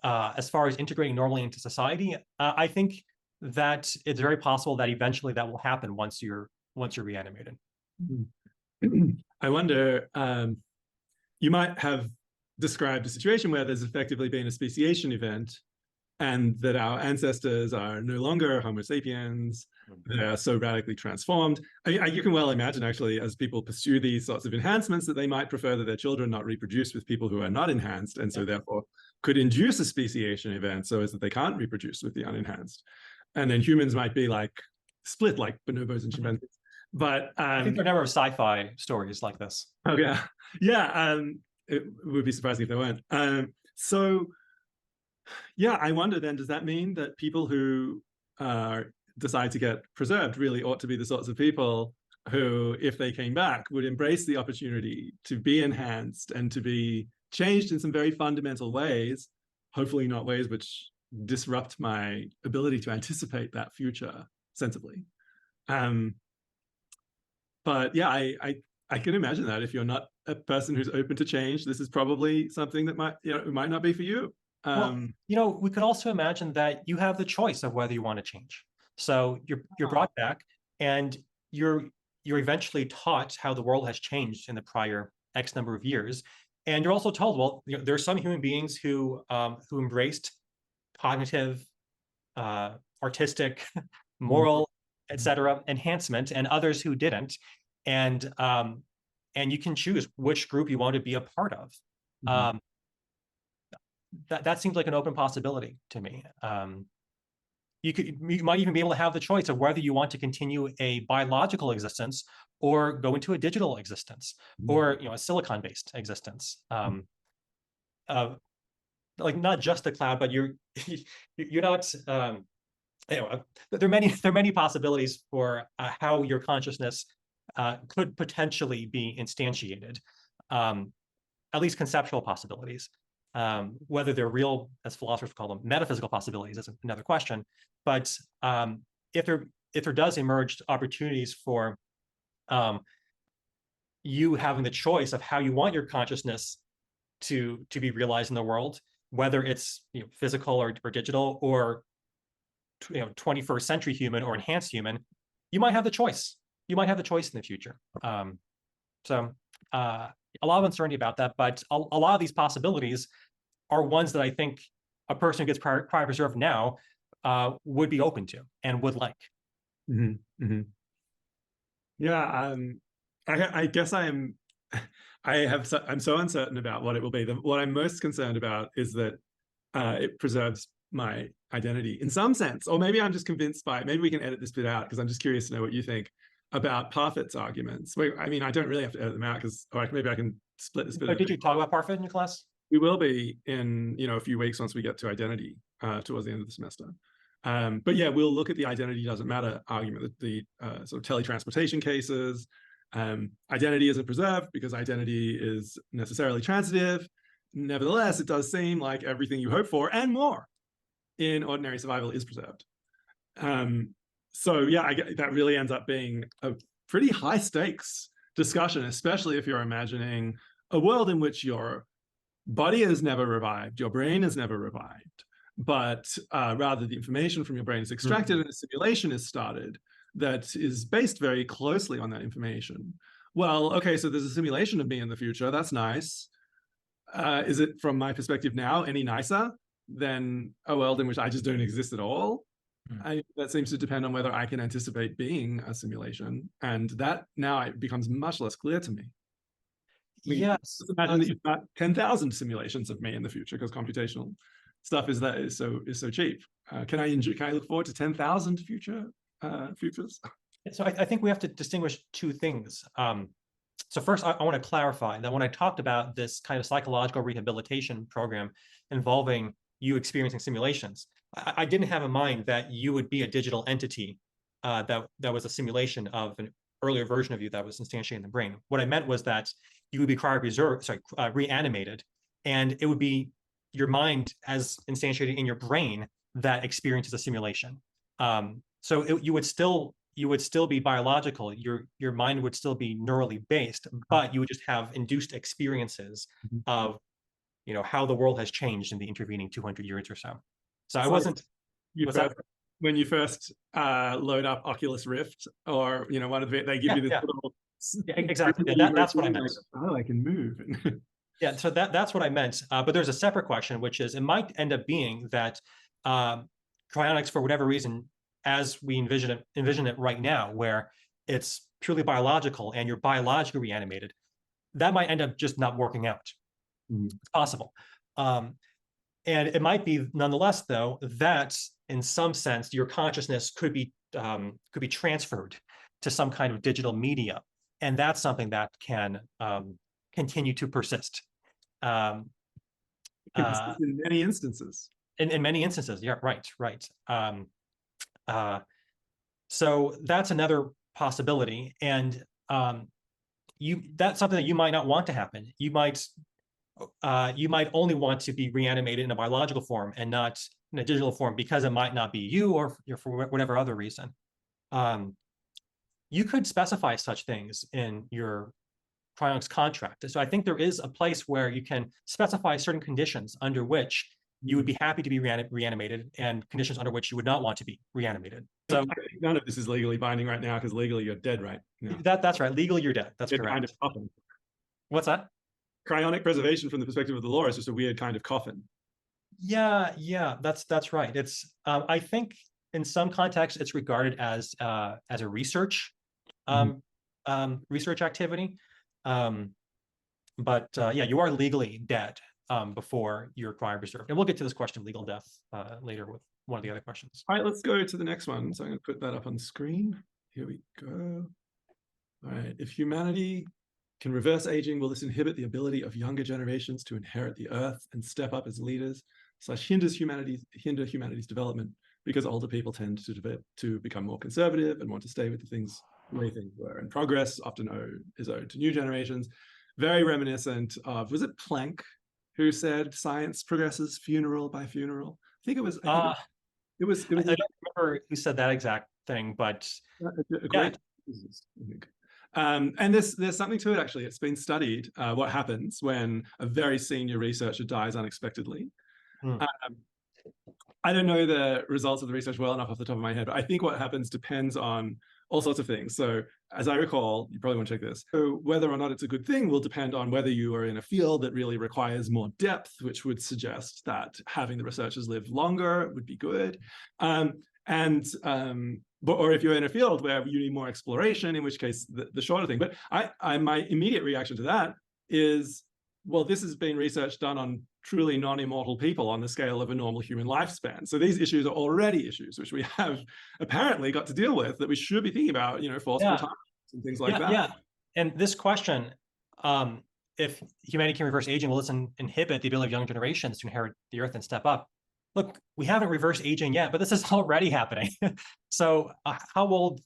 as far as integrating normally into society, I think that it's very possible that eventually that will happen once you're reanimated. I wonder, you might have described a situation where there's effectively been a speciation event, and that our ancestors are no longer Homo sapiens. They are so radically transformed. You can well imagine, actually, as people pursue these sorts of enhancements, that they might prefer that their children not reproduce with people who are not enhanced, and so therefore could induce a speciation event so as that they can't reproduce with the unenhanced. And then humans might be like split, like bonobos and chimpanzees. But I think there are a number of sci-fi stories like this. Oh yeah, yeah. It would be surprising if there weren't. So yeah, I wonder then, does that mean that people who decide to get preserved really ought to be the sorts of people who, if they came back, would embrace the opportunity to be enhanced and to be changed in some very fundamental ways, hopefully not ways which disrupt my ability to anticipate that future sensibly. But yeah, I can imagine that if you're not a person who's open to change, this is probably something that might, it might not be for you. Well, we could also imagine that you have the choice of whether you want to change. So you're brought back, and you're eventually taught how the world has changed in the prior X number of years, and you're also told, well, there are some human beings who embraced cognitive, artistic, moral, etc. enhancement, and others who didn't, and you can choose which group you want to be a part of. That seems like an open possibility to me. You might even be able to have the choice of whether you want to continue a biological existence or go into a digital existence, or a silicon-based existence. Like not just the cloud, but you're not. Anyway, there are many possibilities for how your consciousness could potentially be instantiated. At least conceptual possibilities. Whether they're real, as philosophers call them, metaphysical possibilities, is another question. But if there does emerge opportunities for you having the choice of how you want your consciousness to be realized in the world, whether it's physical or digital, or 21st century human or enhanced human, you might have the choice. You might have the choice in the future. So a lot of uncertainty about that, but a lot of these possibilities are ones that I think a person who gets cryopreserved now would be open to and would like. Yeah, I guess I'm so uncertain about what it will be. What I'm most concerned about is that it preserves my identity in some sense, or maybe I'm just convinced by it. Maybe we can edit this bit out, because I'm just curious to know what you think about Parfit's arguments. I mean, I don't really have to edit them out, because maybe I can split this bit. Did you talk about Parfit in your class? We will be in a few weeks once we get to identity towards the end of the semester. But yeah, we'll look at the identity doesn't matter argument, the sort of teletransportation cases. Identity isn't preserved because identity is necessarily transitive. Nevertheless, it does seem like everything you hope for and more in ordinary survival is preserved. So yeah, that really ends up being a pretty high stakes discussion, especially if you're imagining a world in which your body is never revived, your brain is never revived, but rather the information from your brain is extracted and a simulation is started that is based very closely on that information. Well, okay, so there's a simulation of me in the future. That's nice. Is it, from my perspective now, any nicer than a world in which I just don't exist at all? That seems to depend on whether I can anticipate being a simulation, and that now it becomes much less clear to me. Yes. Imagine that you've got 10,000 simulations of me in the future, because computational stuff is so cheap. Can I look forward to 10,000 futures? So I think we have to distinguish two things. So first, I want to clarify that when I talked about this kind of psychological rehabilitation program involving you experiencing simulations, I didn't have in mind that you would be a digital entity that was a simulation of an earlier version of you that was instantiated in the brain. What I meant was that you would be reanimated, and it would be your mind as instantiated in your brain that experiences a simulation. So you would still be biological. Your mind would still be neurally based, but you would just have induced experiences of, how the world has changed in the intervening 200 years or so. So I wasn't. When you first load up Oculus Rift, or one of they give you this little. Yeah, exactly. Yeah, that's what I meant. Like, oh, I can move. Yeah, so that's what I meant. But there's a separate question, which is it might end up being that cryonics, for whatever reason, as we envision it right now, where it's purely biological and you're biologically reanimated, that might end up just not working out. It's possible. And it might be nonetheless, though, that in some sense your consciousness could be transferred to some kind of digital media, and that's something that can continue to persist. In many instances. In many instances, yeah, right. So that's another possibility, and that's something that you might not want to happen. You might only want to be reanimated in a biological form and not in a digital form because it might not be you, or for whatever other reason. You could specify such things in your Cryonics contract. So I think there is a place where you can specify certain conditions under which you would be happy to be reanimated, and conditions under which you would not want to be reanimated. So none of this is legally binding right now, because legally you're dead, right? No. That's right. Legally you're dead. That's correct. Kind of coffin. What's that? Cryonic preservation from the perspective of the law is just a weird kind of coffin. Yeah, that's right. It's I think in some contexts it's regarded as a research research activity. But yeah, you are legally dead before you're cryo preserved. And we'll get to this question of legal death later with one of the other questions. All right, let's go to the next one. So I'm going to put that up on the screen. Here we go. All right, if humanity can reverse aging, will this inhibit the ability of younger generations to inherit the earth and step up as leaders, / hinder humanity's development, because older people tend to become more conservative and want to stay with the way things were, and progress often is owed to new generations. Very reminiscent of, was it Planck who said science progresses funeral by funeral? I think it was. I don't remember who said that exact thing, but a great physicist, I think. And there's something to it, actually. It's been studied what happens when a very senior researcher dies unexpectedly. I don't know the results of the research well enough off the top of my head, but I think what happens depends on all sorts of things. So as I recall, you probably want to check this. So whether or not it's a good thing will depend on whether you are in a field that really requires more depth, which would suggest that having the researchers live longer would be good. Or if you're in a field where you need more exploration, in which case the shorter thing. But my immediate reaction to that is, well, this has been research done on truly non-immortal people on the scale of a normal human lifespan. So these issues are already issues which we have apparently got to deal with, that we should be thinking about, forceful time and things like that. Yeah, and this question, if humanity can reverse aging, will this inhibit the ability of young generations to inherit the earth and step up? Look, we haven't reversed aging yet, but this is already happening. So how old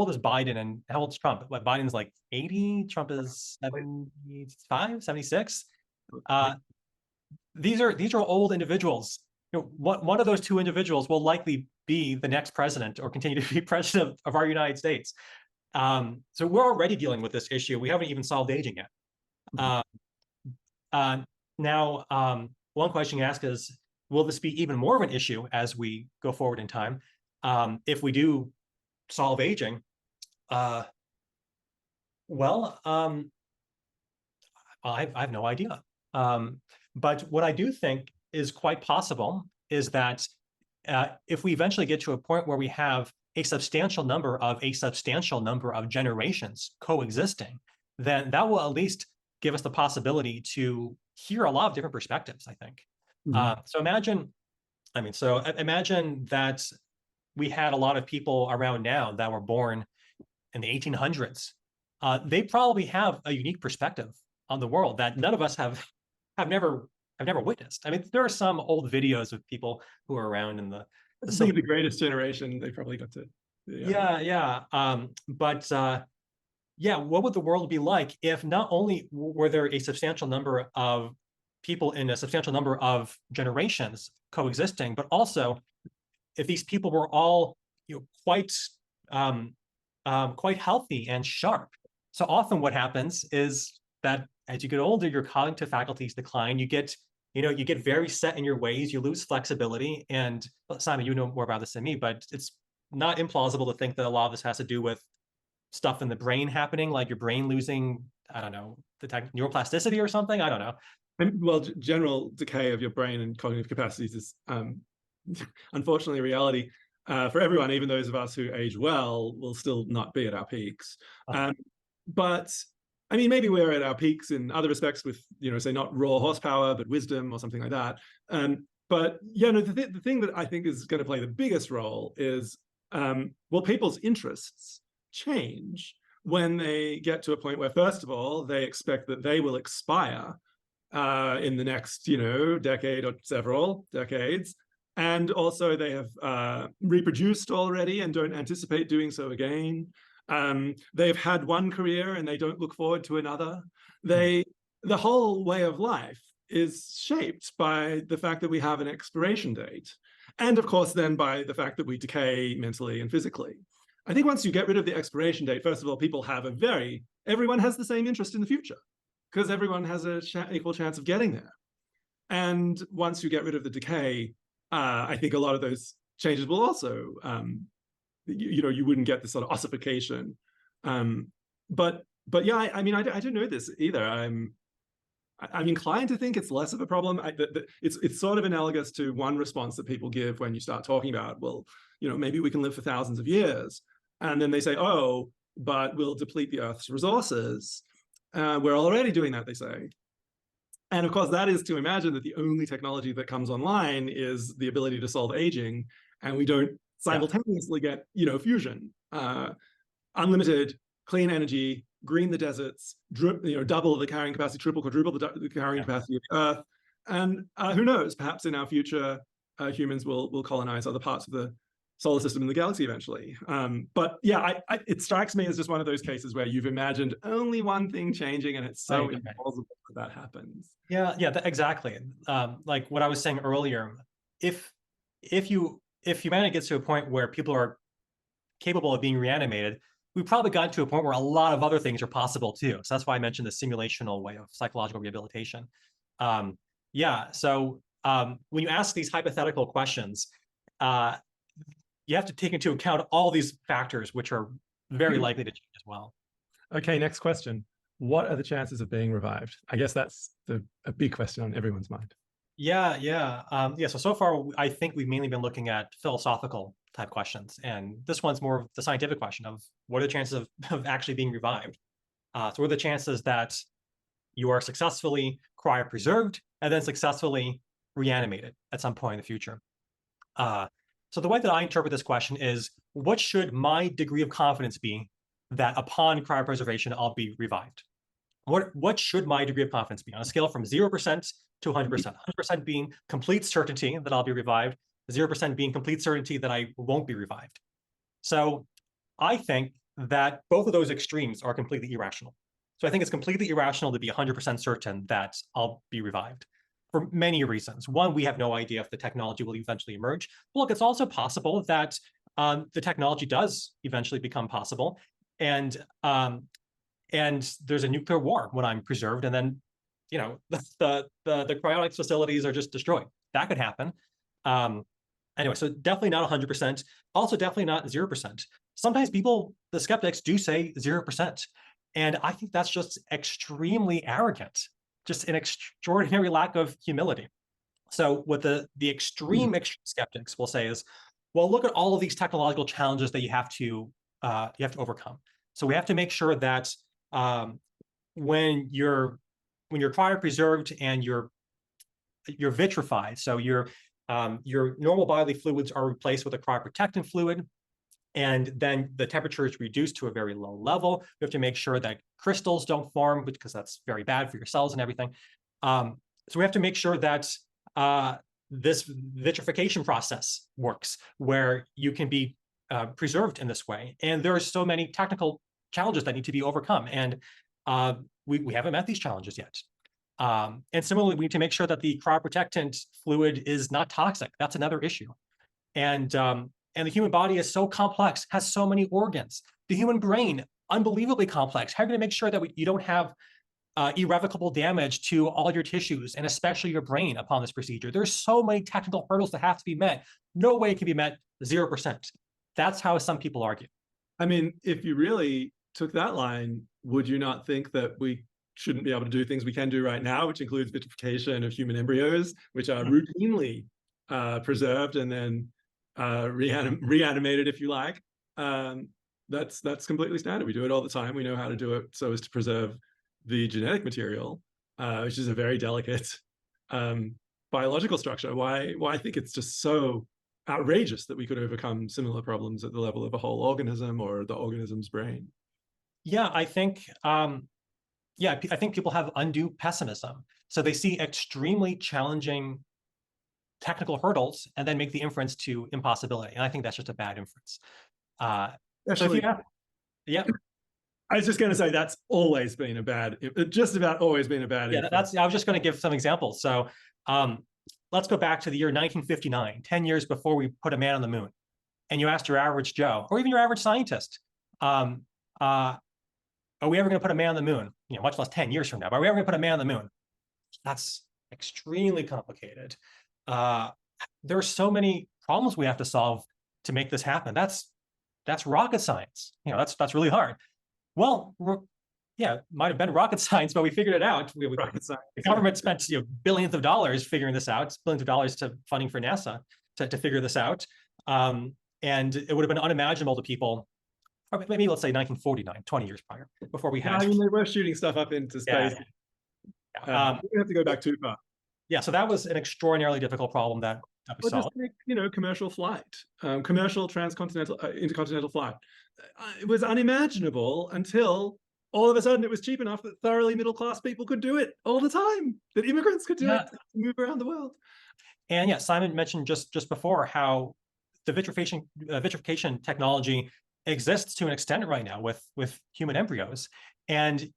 is Biden, and how old is Trump? What, Biden's like 80, Trump is 75, 76. These are old individuals. One of those two individuals will likely be the next president or continue to be president of our United States. So we're already dealing with this issue. We haven't even solved aging yet. Now, one question you ask is, will this be even more of an issue as we go forward in time? If we do solve aging, I have no idea. But what I do think is quite possible is that if we eventually get to a point where we have a substantial number of generations coexisting, then that will at least give us the possibility to hear a lot of different perspectives, I think. So imagine I mean, so imagine that we had a lot of people around now that were born in the 1800s. They probably have a unique perspective on the world that none of us have never witnessed. I mean, there are some old videos of people who are around in the I think the greatest generation, they probably got to. yeah. Yeah, what would the world be like if not only were there a substantial number of people in a substantial number of generations coexisting, but also if these people were all quite healthy and sharp. So often what happens is that as you get older, your cognitive faculties decline. You get very set in your ways. You lose flexibility. And Simon, you know more about this than me, but it's not implausible to think that a lot of this has to do with stuff in the brain happening, like your brain losing, I don't know, the neuroplasticity or something. I don't know. Well, general decay of your brain and cognitive capacities is unfortunately a reality for everyone. Even those of us who age well will still not be at our peaks. But I mean, maybe we're at our peaks in other respects with, say not raw horsepower, but wisdom or something like that. But yeah, no, the thing that I think is going to play the biggest role is, well, people's interests change when they get to a point where, first of all, they expect that they will expire in the next, decade or several decades. And also they have reproduced already and don't anticipate doing so again. They've had one career and they don't look forward to another. The whole way of life is shaped by the fact that we have an expiration date. And of course, then by the fact that we decay mentally and physically. I think once you get rid of the expiration date, first of all, people have everyone has the same interest in the future because everyone has an equal chance of getting there. And once you get rid of the decay, I think a lot of those changes will also, you wouldn't get this sort of ossification. But yeah, I mean, I don't know this either. I'm inclined to think it's less of a problem. It's sort of analogous to one response that people give when you start talking about, well, maybe we can live for thousands of years. And then they say, oh, but we'll deplete the Earth's resources. We're already doing that, they say. And of course, that is to imagine that the only technology that comes online is the ability to solve aging, and we don't simultaneously get, fusion, unlimited clean energy, green the deserts, double the carrying capacity, triple, quadruple the carrying capacity of the Earth. And who knows, perhaps in our future, humans will colonize other parts of the solar system and the galaxy eventually. But yeah, it strikes me as just one of those cases where you've imagined only one thing changing and it's so implausible that happens. Yeah, exactly. Like what I was saying earlier, if humanity gets to a point where people are capable of being reanimated, we've probably gotten to a point where a lot of other things are possible too. So that's why I mentioned the simulational way of psychological rehabilitation. So when you ask these hypothetical questions, you have to take into account all these factors, which are very likely to change as well. Okay, next question. What are the chances of being revived? I guess that's a big question on everyone's mind. So far, I think we've mainly been looking at philosophical type questions. And this one's more of the scientific question of what are the chances of actually being revived? So what are the chances that you are successfully cryopreserved and then successfully reanimated at some point in the future? So the way that I interpret this question is, what should my degree of confidence be that upon cryopreservation, I'll be revived? What should my degree of confidence be on a scale from 0% to 100%? 100% being complete certainty that I'll be revived, 0% being complete certainty that I won't be revived. So I think that both of those extremes are completely irrational. So I think it's completely irrational to be 100% certain that I'll be revived for many reasons. One, we have no idea if the technology will eventually emerge. But look, it's also possible that the technology does eventually become possible, and there's a nuclear war when I'm preserved, and then the cryonics facilities are just destroyed. That could happen. Anyway, so definitely not 100%. Also, definitely not 0%. Sometimes people, the skeptics, do say 0%, and I think that's just extremely arrogant. Just an extraordinary lack of humility. So what the extreme skeptics will say is, well, look at all of these technological challenges that you have to overcome. So we have to make sure that when you're cryopreserved and you're vitrified, so you're your normal bodily fluids are replaced with a cryoprotectant fluid, and then the temperature is reduced to a very low level. We have to make sure that crystals don't form, because that's very bad for your cells and everything. So we have to make sure that this vitrification process works, where you can be preserved in this way. And there are so many technical challenges that need to be overcome, and we haven't met these challenges yet. And similarly, we need to make sure that the cryoprotectant fluid is not toxic. That's another issue. And the human body is so complex, has so many organs. The human brain, unbelievably complex. How are you going to make sure that you don't have irrevocable damage to all your tissues, and especially your brain, upon this procedure? There's so many technical hurdles that have to be met. No way it can be met 0%. That's how some people argue. I mean, if you really took that line, would you not think that we shouldn't be able to do things we can do right now, which includes vitrification of human embryos, which are routinely preserved and then reanimated, if you like? That's completely standard. We do it all the time. We know how to do it so as to preserve the genetic material, which is a very delicate biological structure. Why I think it's just so outrageous that we could overcome similar problems at the level of a whole organism or the organism's brain. Yeah, I think I think people have undue pessimism. So they see extremely challenging technical hurdles and then make the inference to impossibility. And I think that's just a bad inference. Actually, yeah. I was just going to say that's always been a bad, just about always been a bad. Yeah, I was just going to give some examples. So let's go back to the year 1959, 10 years before we put a man on the moon. And you asked your average Joe, or even your average scientist, are we ever going to put a man on the moon? You know, much less 10 years from now, but are we ever going to put a man on the moon? That's extremely complicated. There are so many problems we have to solve to make this happen. That's rocket science. You know, that's really hard. Well, yeah, it might have been rocket science, but we figured it out. Rocket science. The government spent billions of dollars figuring this out, billions of dollars to funding for NASA to figure this out. And it would have been unimaginable to people, or maybe let's say 1949, 20 years prior, before we had. I mean, they were shooting stuff up into space. Yeah. We have to go back too far. Yeah, so that was an extraordinarily difficult problem that we solved. Just take, commercial flight, commercial transcontinental, intercontinental flight. It was unimaginable until all of a sudden it was cheap enough that thoroughly middle-class people could do it all the time, that immigrants could do it to move around the world. And yeah, Simon mentioned just before how the vitrification technology exists to an extent right now with human embryos. And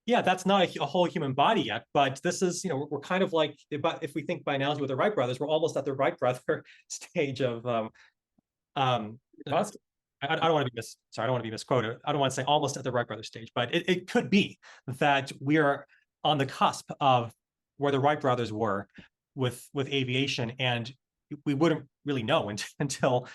yeah, that's not a whole human body yet, but this is, we're kind of like, if we think by analogy with the Wright brothers, we're almost at the Wright brother stage of, I don't want to be misquoted. I don't want to say almost at the Wright brothers stage, but it could be that we are on the cusp of where the Wright brothers were with aviation, and we wouldn't really know until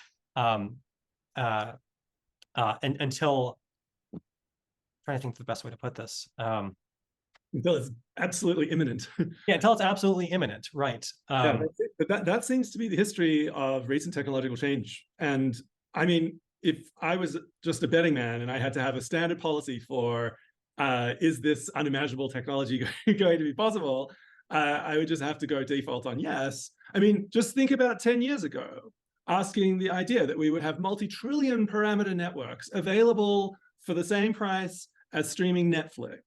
trying to think of the best way to put this. Until it's absolutely imminent. Yeah, until it's absolutely imminent, right? Yeah, but that seems to be the history of recent technological change. And I mean, if I was just a betting man and I had to have a standard policy for is this unimaginable technology going to be possible, I would just have to go default on yes. I mean, just think about 10 years ago, asking the idea that we would have multi-trillion parameter networks available for the same price as streaming Netflix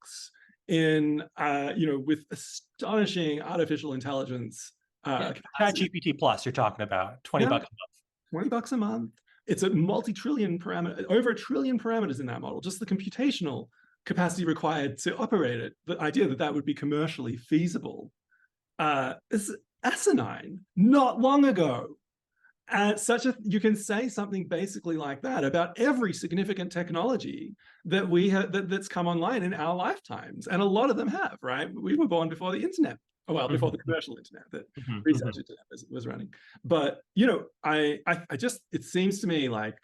in, with astonishing artificial intelligence. ChatGPT Plus, you're talking about $20 a month. $20 a month. It's a multi-trillion parameter, over 1 trillion parameters in that model. Just the computational capacity required to operate it. The idea that would be commercially feasible is asinine. Not long ago. You can say something basically like that about every significant technology that we have that's come online in our lifetimes, and a lot of them have. Right, we were born before the internet, before the commercial internet that research internet was running. But I just, it seems to me like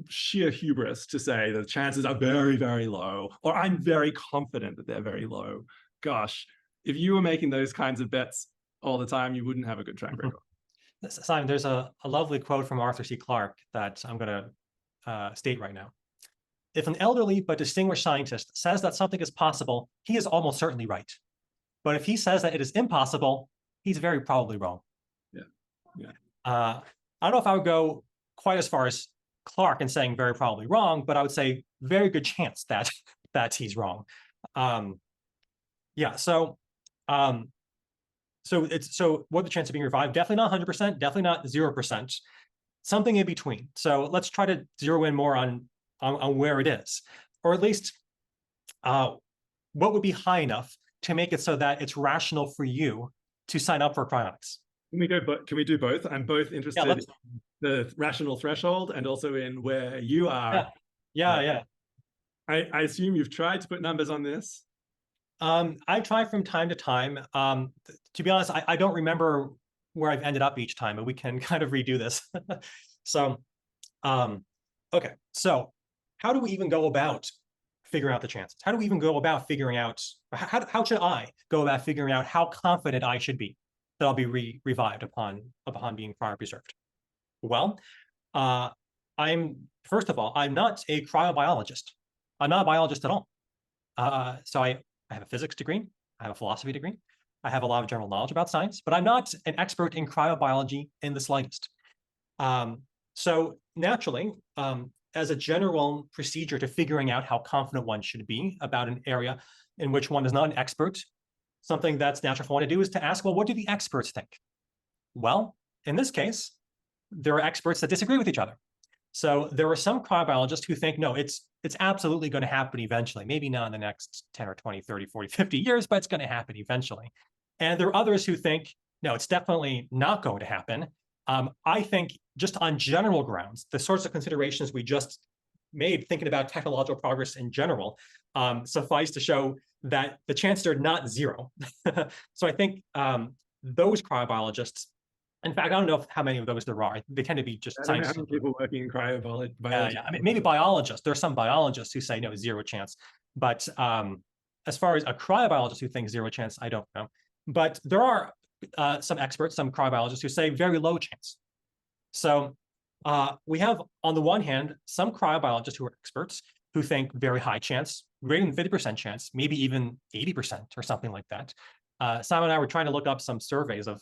sheer hubris to say that the chances are very, very low, or I'm very confident that they're very low. Gosh, if you were making those kinds of bets all the time, you wouldn't have a good track record. Simon, there's a lovely quote from Arthur C. Clarke that I'm going to state right now. If an elderly but distinguished scientist says that something is possible, he is almost certainly right. But if he says that it is impossible, he's very probably wrong. Yeah. Yeah. I don't know if I would go quite as far as Clark in saying very probably wrong, but I would say very good chance that he's wrong. Yeah. So what the chance of being revived? Definitely not 100%. Definitely not 0%. Something in between. So let's try to zero in more on where it is, or at least what would be high enough to make it so that it's rational for you to sign up for Cryonics. Can we do both? I'm both interested in the rational threshold and also in where you are. Yeah. I assume you've tried to put numbers on this. I try from time to time. To be honest, I don't remember where I've ended up each time, but we can kind of redo this. So, okay. So how do we even go about figuring out the chances? How do we even go about figuring out, how should I go about figuring out how confident I should be that I'll be revived upon being cryopreserved? Well, first of all, I'm not a cryobiologist. I'm not a biologist at all. So I have a physics degree. I have a philosophy degree. I have a lot of general knowledge about science, but I'm not an expert in cryobiology in the slightest. So naturally, as a general procedure to figuring out how confident one should be about an area in which one is not an expert, something that's natural for one to do is to ask, well, what do the experts think? Well, in this case, there are experts that disagree with each other. So there are some cryobiologists who think, no, it's absolutely going to happen eventually. Maybe not in the next 10 or 20, 30, 40, 50 years, but it's going to happen eventually. And there are others who think, no, it's definitely not going to happen. I think just on general grounds, the sorts of considerations we just made thinking about technological progress in general suffice to show that the chances are not zero. So I think those cryobiologists, in fact, I don't know how many of those there are. They tend to be just scientists. I don't know how many people working in cryobiology. I mean, maybe biologists. There are some biologists who say no, 0 chance. But as far as a cryobiologist who thinks 0 chance, I don't know. But there are some experts, some cryobiologists who say very low chance. So we have, on the one hand, some cryobiologists who are experts who think very high chance, greater than 50% chance, maybe even 80% or something like that. Simon and I were trying to look up some surveys of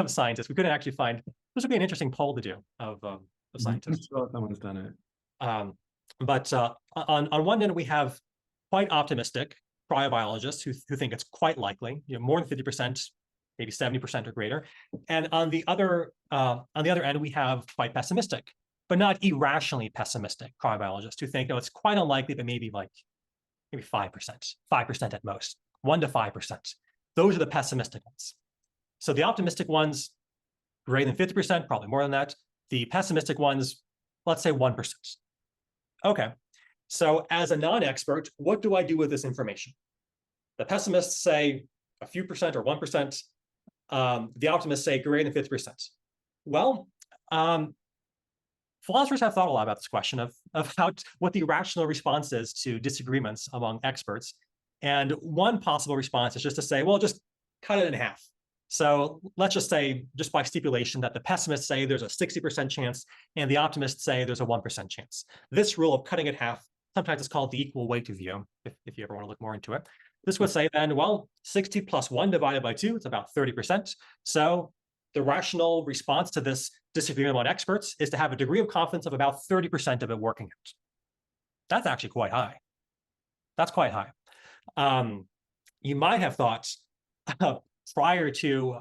scientists. We couldn't actually find. This would be an interesting poll to do of scientists. I'm sure someone's done it. But on one end, we have quite optimistic cryobiologists who think it's quite likely, more than 50%, maybe 70% or greater. And on the other end, we have quite pessimistic, but not irrationally pessimistic cryobiologists who think, no, it's quite unlikely, but maybe 5% at most, 1 to 5%. Those are the pessimistic ones. So the optimistic ones, greater than 50%, probably more than that. The pessimistic ones, let's say 1%. Okay, so as a non-expert, what do I do with this information? The pessimists say a few percent or 1%. The optimists say greater than 50%. Well, philosophers have thought a lot about this question of what the rational response is to disagreements among experts. And one possible response is just to say, well, just cut it in half. So let's just say, just by stipulation, that the pessimists say there's a 60% chance and the optimists say there's a 1% chance. This rule of cutting it half, sometimes it's called the equal weight view, if you ever want to look more into it. This would say then, well, 60 plus 1 divided by 2, it's about 30%. So the rational response to this disagreement among experts is to have a degree of confidence of about 30% of it working out. That's actually quite high. That's quite high. You might have thought, prior to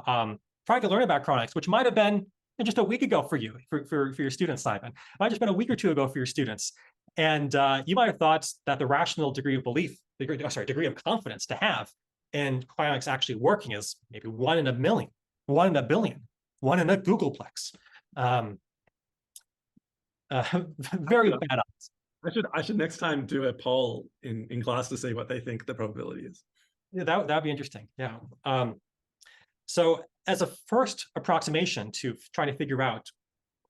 learning about Cryonics, which might have been just a week ago for you, for your students, Simon. It might have just been a week or two ago for your students. And you might have thought that the rational degree of degree of confidence to have in Cryonics actually working is maybe 1 in a million, 1 in a billion, 1 in a Googleplex. Very bad odds. I should next time do a poll in class to see what they think the probability is. Yeah, that'd be interesting. Yeah. So as a first approximation to trying to figure out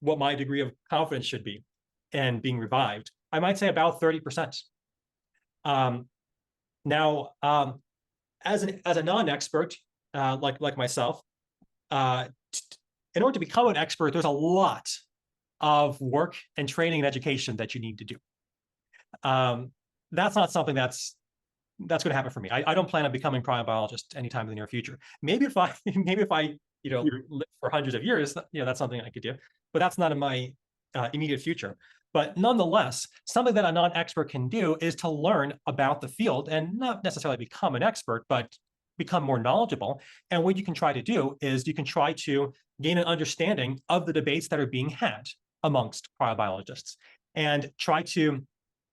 what my degree of confidence should be in being revived, I might say about 30%. Now, as a non-expert like myself, in order to become an expert, there's a lot of work and training and education that you need to do. That's not something that's going to happen for me. I don't plan on becoming a cryobiologist anytime in the near future. Maybe if I live for hundreds of years, that's something I could do. But that's not in my immediate future. But nonetheless, something that a non-expert can do is to learn about the field and not necessarily become an expert, but become more knowledgeable. And what you can try to do is you can try to gain an understanding of the debates that are being had amongst cryobiologists and try to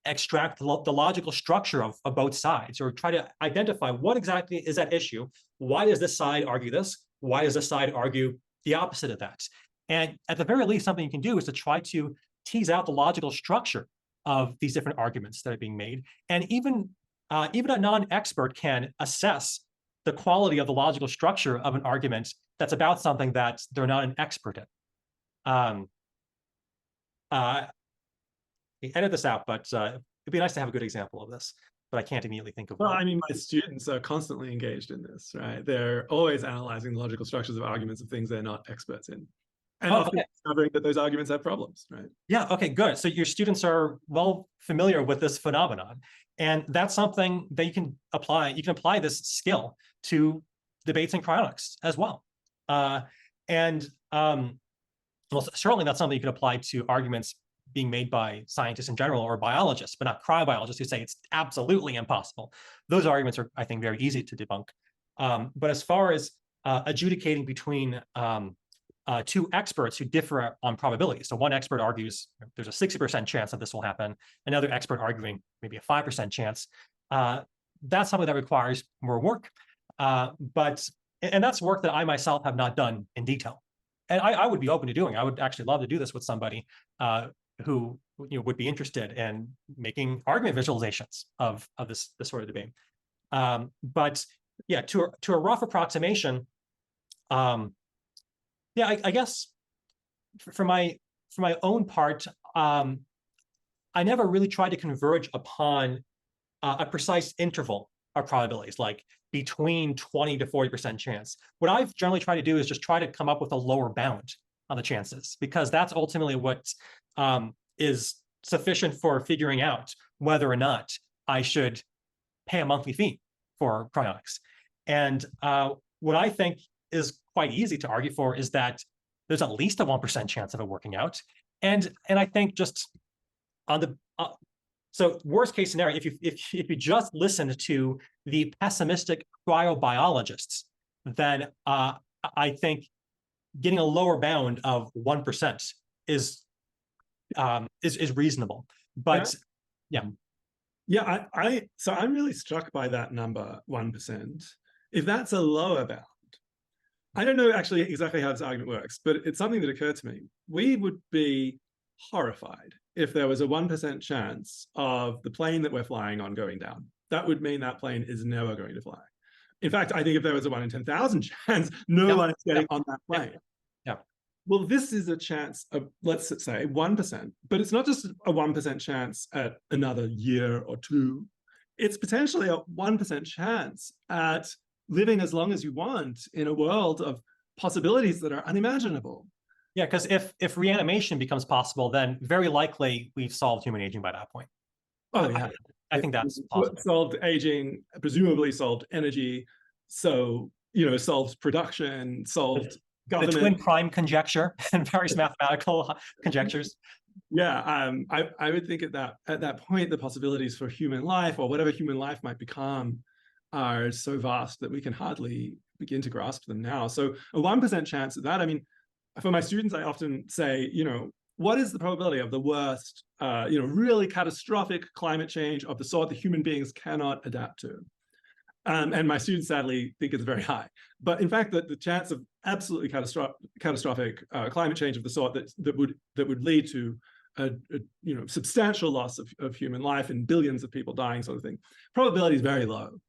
extract the logical structure of both sides, or try to identify what exactly is at issue. Why does this side argue this? Why does this side argue the opposite of that? And at the very least, something you can do is to try to tease out the logical structure of these different arguments that are being made. And even a non-expert can assess the quality of the logical structure of an argument that's about something that they're not an expert in. Edit this out, but it'd be nice to have a good example of this, but I can't immediately think of one. Well, I mean, my students are constantly engaged in this, right? They're always analyzing the logical structures of arguments of things they're not experts in. And often discovering that those arguments have problems, right? Yeah, okay, good. So your students are well familiar with this phenomenon. And that's something that you can apply. You can apply this skill to debates in cryonics as well. Well, certainly that's something you can apply to arguments being made by scientists in general or biologists, but not cryobiologists who say it's absolutely impossible. Those arguments are, I think, very easy to debunk. But as far as adjudicating between two experts who differ on probability. So one expert argues there's a 60% chance that this will happen. Another expert arguing maybe a 5% chance. That's something that requires more work. And that's work that I myself have not done in detail. And I would be open to doing. I would actually love to do this with somebody who would be interested in making argument visualizations of this sort of debate. But yeah, to a rough approximation, yeah, I guess for my own part, I never really tried to converge upon a precise interval of probabilities, like between 20 to 40% chance. What I've generally tried to do is just try to come up with a lower bound on the chances, because that's ultimately what is sufficient for figuring out whether or not I should pay a monthly fee for cryonics. And what I think is quite easy to argue for is that there's at least a 1% chance of it working out. And I think just on the so worst case scenario, if you just listen to the pessimistic cryobiologists, then I think getting a lower bound of 1% is reasonable. But yeah. So I'm really struck by that number, 1%. If that's a lower bound, I don't know actually exactly how this argument works, but it's something that occurred to me. We would be horrified if there was a 1% chance of the plane that we're flying on going down. That would mean that plane is never going to fly. In fact, I think if there was a 1 in 10,000 chance, no one is getting on that plane. Yeah. Well, this is a chance of, let's say, 1%, but it's not just a 1% chance at another year or two. It's potentially a 1% chance at living as long as you want in a world of possibilities that are unimaginable. Yeah, because if reanimation becomes possible, then very likely we've solved human aging by that point. Oh, yeah. I think that's possible. Solved aging, presumably solved energy, so, solved production, solved government. The twin prime conjecture and various mathematical conjectures. Yeah, I would think at that point, the possibilities for human life, or whatever human life might become, are so vast that we can hardly begin to grasp them now. So a 1% chance of that, I mean, for my students, I often say, what is the probability of the worst, really catastrophic climate change of the sort that human beings cannot adapt to? And my students sadly think it's very high. But in fact, the chance of absolutely catastrophic climate change of the sort that would lead to a substantial loss of human life and billions of people dying, sort of thing, probability is very low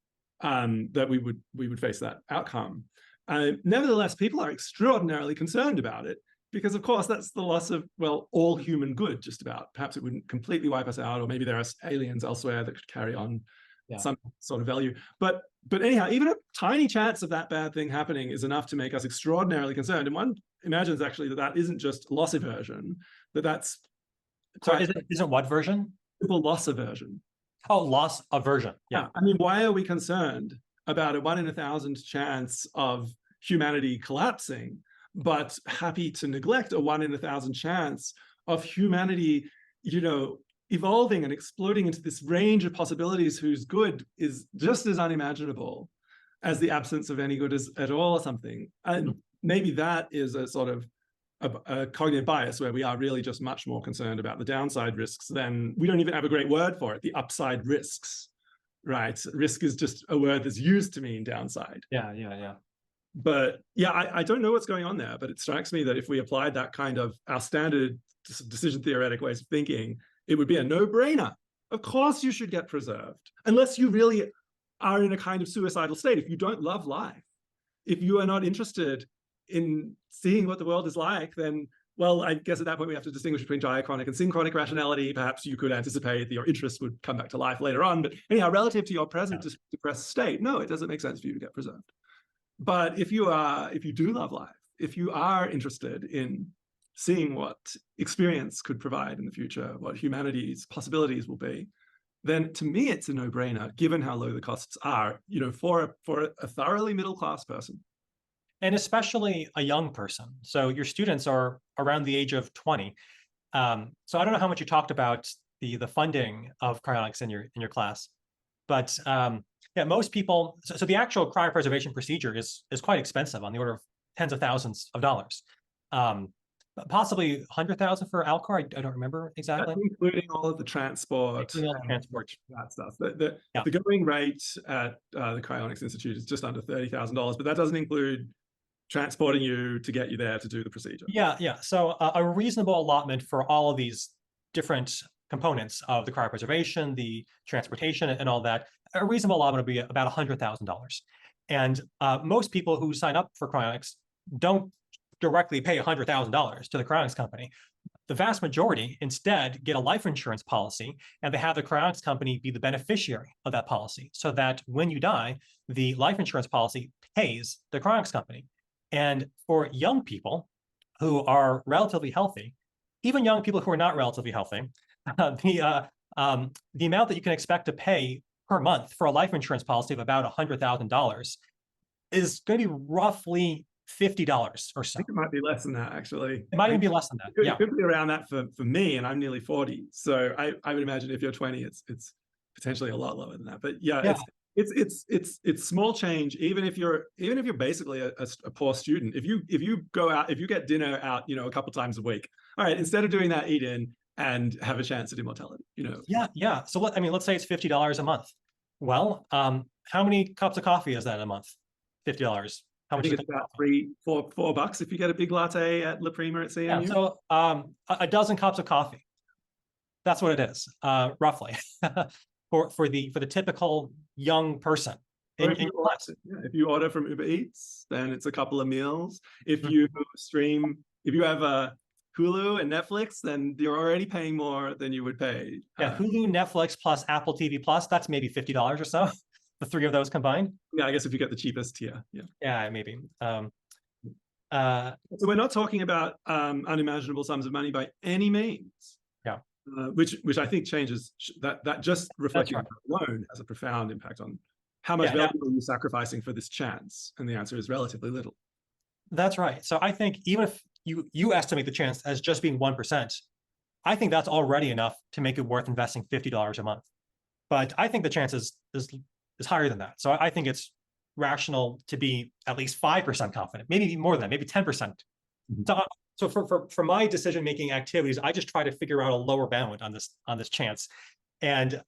that we would face that outcome. Nevertheless, people are extraordinarily concerned about it, because of course that's the loss of, well, all human good, just about. Perhaps it wouldn't completely wipe us out, or maybe there are aliens elsewhere that could carry on some sort of value. But anyhow, even a tiny chance of that bad thing happening is enough to make us extraordinarily concerned. And one imagines actually that isn't just loss aversion, that's so isn't what version? Simple loss aversion. Oh, loss aversion. Yeah. I mean, why are we concerned about a 1 in 1,000 chance of humanity collapsing, but happy to neglect a 1 in 1,000 chance of humanity, evolving and exploding into this range of possibilities whose good is just as unimaginable as the absence of any good at all or something. And maybe that is a sort of a cognitive bias where we are really just much more concerned about the downside risks than, we don't even have a great word for it, the upside risks, right? Risk is just a word that's used to mean downside. Yeah. But yeah, I don't know what's going on there, but it strikes me that if we applied that kind of our standard decision theoretic ways of thinking, it would be a no-brainer. Of course you should get preserved, unless you really are in a kind of suicidal state. If you don't love life, if you are not interested in seeing what the world is like, then, well, I guess at that point we have to distinguish between diachronic and synchronic rationality. Perhaps you could anticipate that your interest would come back to life later on. But anyhow, relative to your present depressed state, no, it doesn't make sense for you to get preserved. But if you do love life, if you are interested in seeing what experience could provide in the future, what humanity's possibilities will be, then to me it's a no-brainer, given how low the costs are, for a thoroughly middle-class person. And especially a young person. So your students are around the age of 20. So I don't know how much you talked about the funding of cryonics in your class, but yeah, most people. So the actual cryopreservation procedure is quite expensive, on the order of tens of thousands of dollars. Possibly 100,000 for Alcor. I don't remember exactly. That's including all of the transport, that stuff. The going rate at the Cryonics Institute is just under $30,000, but that doesn't include transporting you to get you there to do the procedure. Yeah. So a reasonable allotment for all of these different components of the cryopreservation, the transportation, and all that, a reasonable allotment would be about $100,000. And most people who sign up for cryonics don't directly pay $100,000 to the cryonics company. The vast majority instead get a life insurance policy, and they have the cryonics company be the beneficiary of that policy, so that when you die, the life insurance policy pays the cryonics company. And for young people who are relatively healthy, even young people who are not relatively healthy, the amount that you can expect to pay per month for a life insurance policy of about $100,000 is going to be roughly $50 or so. I think it might be less than that, actually. It might even be less than that. It could be around that for me, and I'm nearly 40. So I would imagine if you're 20, it's potentially a lot lower than that. But yeah. It's small change, even if you're basically a poor student. If you go out, if you get dinner out, a couple times a week, all right, instead of doing that, eat in and have a chance at immortality. Yeah. So let's say it's $50 a month. Well, how many cups of coffee is that a month? $50. How much? I think it's about $4 if you get a big latte at La Prima at CMU. Yeah, so a dozen cups of coffee. That's what it is, roughly. for the typical young person. If you order from Uber Eats, then it's a couple of meals. If you have a Hulu and Netflix, then you're already paying more than you would pay. Yeah, Hulu, Netflix plus Apple TV Plus, that's maybe $50 or so. The three of those combined. Yeah, I guess if you get the cheapest tier. Yeah, maybe. So we're not talking about unimaginable sums of money by any means. Yeah. Which I think changes that just reflecting alone has a profound impact on how much value are you sacrificing for this chance? And the answer is relatively little. That's right. So I think even if you estimate the chance as just being 1%, I think that's already enough to make it worth investing $50 a month. But I think the chance is higher than that. So I think it's rational to be at least 5% confident, maybe more than that, maybe 10%. Mm-hmm. So for my decision-making activities, I just try to figure out a lower bound on this chance. And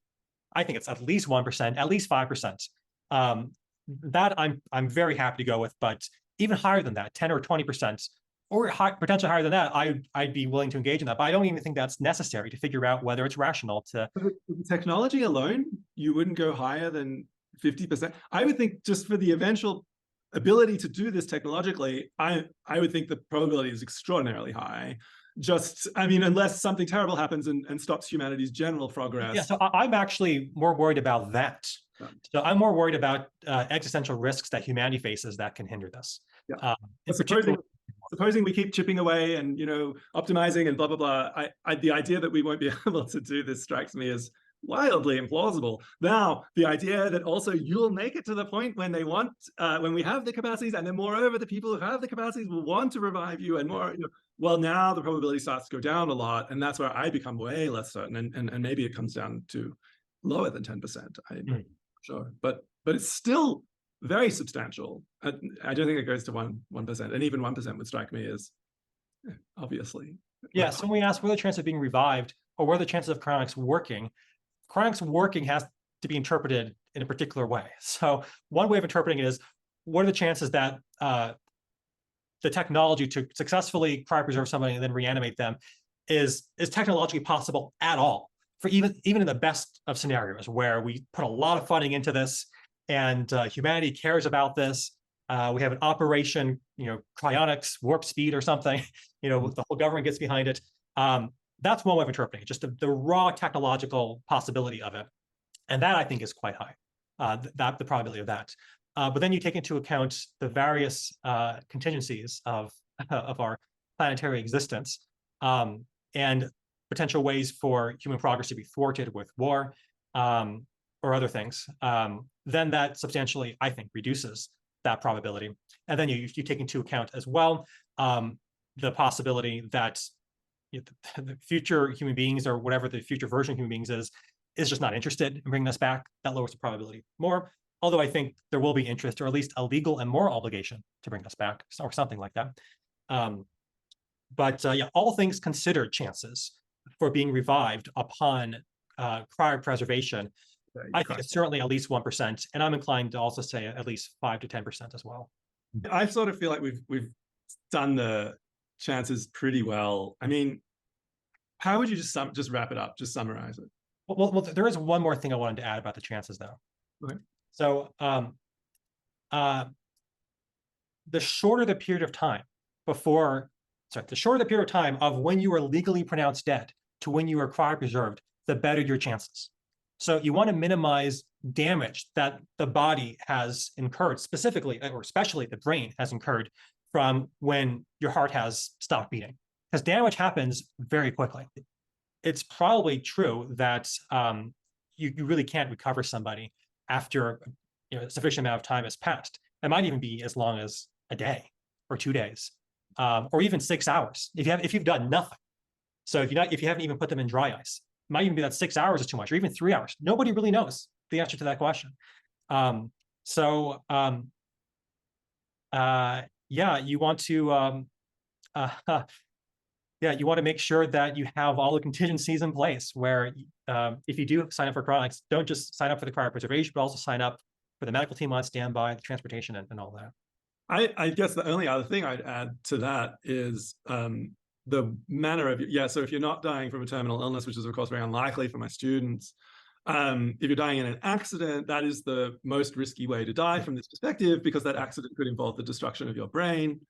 I think it's at least 1%, at least 5%. That I'm very happy to go with, but even higher than that, 10 or 20%, or potentially higher than that, I'd be willing to engage in that. But I don't even think that's necessary to figure out whether it's rational to. For the technology alone, you wouldn't go higher than 50%. I would think just for the eventual ability to do this technologically, I would think the probability is extraordinarily high. Unless something terrible happens and stops humanity's general progress. Yeah, so I'm actually more worried about that. So I'm more worried about existential risks that humanity faces that can hinder this. Yeah. Supposing we keep chipping away and optimizing and blah blah blah. The idea that we won't be able to do this strikes me as wildly implausible. Now, the idea that also you'll make it to the point when they want, when we have the capacities, and then moreover, the people who have the capacities will want to revive you, and more, well, now the probability starts to go down a lot, and that's where I become way less certain, and maybe it comes down to lower than 10%. I'm not sure, but it's still very substantial. I don't think it goes to 1%, and even 1% would strike me as obviously. Yeah, so when we ask what are the chances of being revived, or what are the chances of cryonics working has to be interpreted in a particular way. So one way of interpreting it is, what are the chances that the technology to successfully cryopreserve somebody and then reanimate them is technologically possible at all, for even in the best of scenarios where we put a lot of funding into this and humanity cares about this. We have an operation, cryonics, warp speed or something, the whole government gets behind it. That's one way of interpreting it, just the raw technological possibility of it. And that I think is quite high, the probability of that. But then you take into account the various contingencies of our planetary existence and potential ways for human progress to be thwarted with war or other things. Then that substantially, I think, reduces that probability. And then you take into account as well the possibility that the future human beings, or whatever the future version of human beings is just not interested in bringing us back. That lowers the probability more. Although I think there will be interest, or at least a legal and moral obligation to bring us back, or something like that. But yeah, all things considered, chances for being revived upon cryopreservation, I think it's certainly at least 1%, and I'm inclined to also say at least 5 to 10% as well. I sort of feel like we've done the chances pretty well. I mean, how would you just wrap it up, just summarize it? Well, there is one more thing I wanted to add about the chances, though. Okay. So the shorter the period of time the shorter the period of time of when you are legally pronounced dead to when you are cryopreserved, the better your chances. So you want to minimize damage that the body has incurred, specifically, or especially the brain has incurred from when your heart has stopped beating, because damage happens very quickly. It's probably true that you really can't recover somebody after a sufficient amount of time has passed. It might even be as long as a day or 2 days, or even 6 hours if you've done nothing. So if you haven't even put them in dry ice, it might even be that 6 hours is too much, or even 3 hours. Nobody really knows the answer to that question. Yeah, you want to you want to make sure that you have all the contingencies in place where if you do sign up for cryonics, don't just sign up for the cryopreservation, but also sign up for the medical team on standby, the transportation, and all that. I guess the only other thing I'd add to that is the manner of, so if you're not dying from a terminal illness, which is of course very unlikely for my students, if you're dying in an accident, that is the most risky way to die from this perspective, because that accident could involve the destruction of your brain,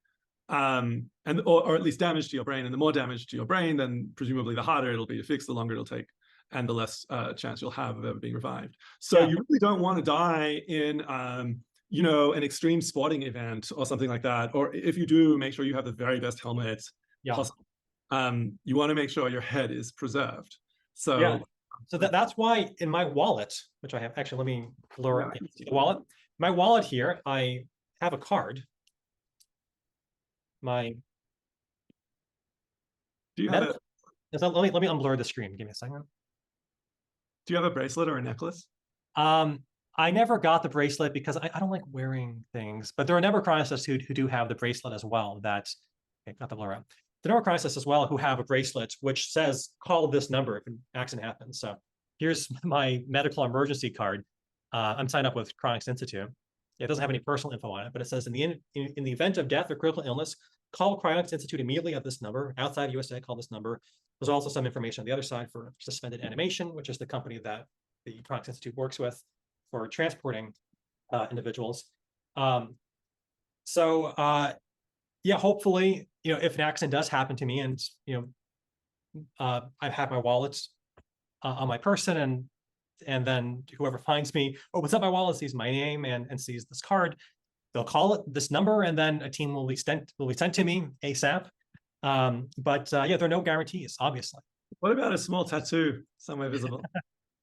or at least damage to your brain. And the more damage to your brain, then presumably the harder it'll be to fix, the longer it'll take, and the less chance you'll have of ever being revived. So you really don't want to die in an extreme sporting event or something like that. Or if you do, make sure you have the very best helmet possible. You want to make sure your head is preserved. So that's why in my wallet, which I have, actually, let me lower the wallet. My wallet here, I have a card. Let me unblur the screen. Give me a second. Do you have a bracelet or a necklace? I never got the bracelet because I don't like wearing things, but there are a number of chronicists who do have the bracelet as well. Got the blur out. There are chronicists as well who have a bracelet which says, call this number if an accident happens. So here's my medical emergency card. I'm signed up with Cryonics Institute. It doesn't have any personal info on it, but it says in the event of death or critical illness, call Cryonics Institute immediately at this number. Outside USA, call this number. There's also some information on the other side for Suspended Animation, which is the company that the Cryonics Institute works with for transporting individuals. Hopefully, if an accident does happen to me, and I have my wallets on my person, and then whoever finds me opens up my wallet, sees my name, and sees this card, they'll call it this number, and then a team will be sent to me ASAP. There are no guarantees, obviously. What about a small tattoo somewhere visible?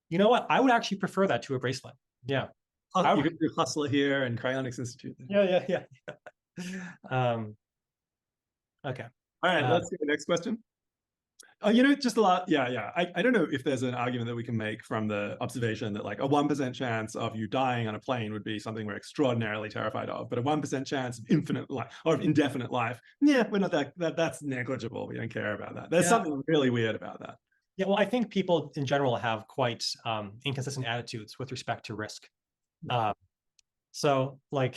You know what? I would actually prefer that to a bracelet. Yeah. You could do Hustler here and Cryonics Institute. Yeah. Okay. All right, let's see the next question. Just a lot. Yeah. I don't know if there's an argument that we can make from the observation that like a 1% chance of you dying on a plane would be something we're extraordinarily terrified of, but a 1% chance of infinite life or of indefinite life, yeah, we're not that's negligible. We don't care about that. There's something really weird about that. Yeah, well, I think people in general have quite inconsistent attitudes with respect to risk. So like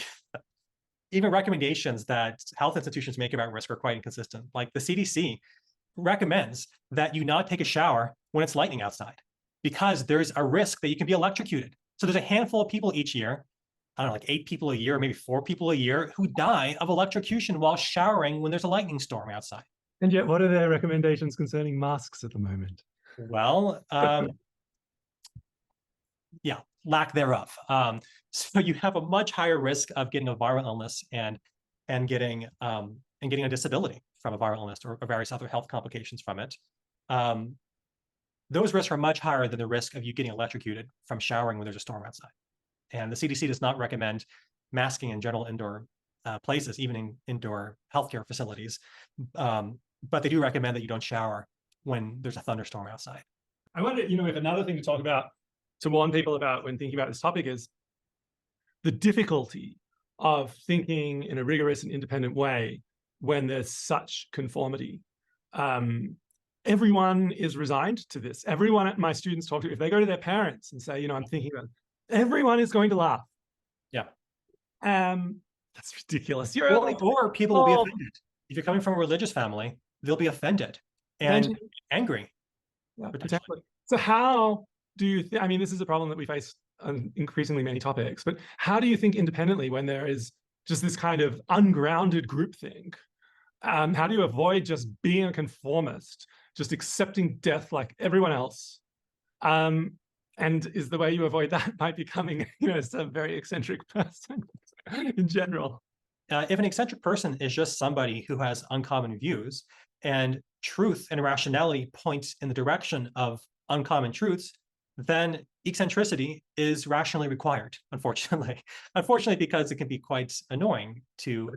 even recommendations that health institutions make about risk are quite inconsistent. Like the CDC recommends that you not take a shower when it's lightning outside because there's a risk that you can be electrocuted. So there's a handful of people each year, I don't know, like 8 people a year, or maybe 4 people a year who die of electrocution while showering when there's a lightning storm outside. And yet, what are their recommendations concerning masks at the moment? Well, yeah, lack thereof. So you have a much higher risk of getting a viral illness and getting a disability from a viral illness or various other health complications from it. Those risks are much higher than the risk of you getting electrocuted from showering when there's a storm outside. And the CDC does not recommend masking in general indoor places, even in indoor healthcare facilities. But they do recommend that you don't shower when there's a thunderstorm outside. I wonder, if another thing to talk about, to warn people about when thinking about this topic is the difficulty of thinking in a rigorous and independent way when there's such conformity. Everyone is resigned to this. Everyone my students talk to, if they go to their parents and say, I'm thinking about it, everyone is going to laugh. Yeah. That's ridiculous. Or people will be offended. If you're coming from a religious family, they'll be offended and angry. Yeah, potentially. So how do you I mean, this is a problem that we face on increasingly many topics, but how do you think independently when there is just this kind of ungrounded groupthink? How do you avoid just being a conformist, just accepting death like everyone else? And is the way you avoid that by becoming, some very eccentric person in general? If an eccentric person is just somebody who has uncommon views and truth and rationality points in the direction of uncommon truths, then eccentricity is rationally required, unfortunately. Unfortunately, because it can be quite annoying to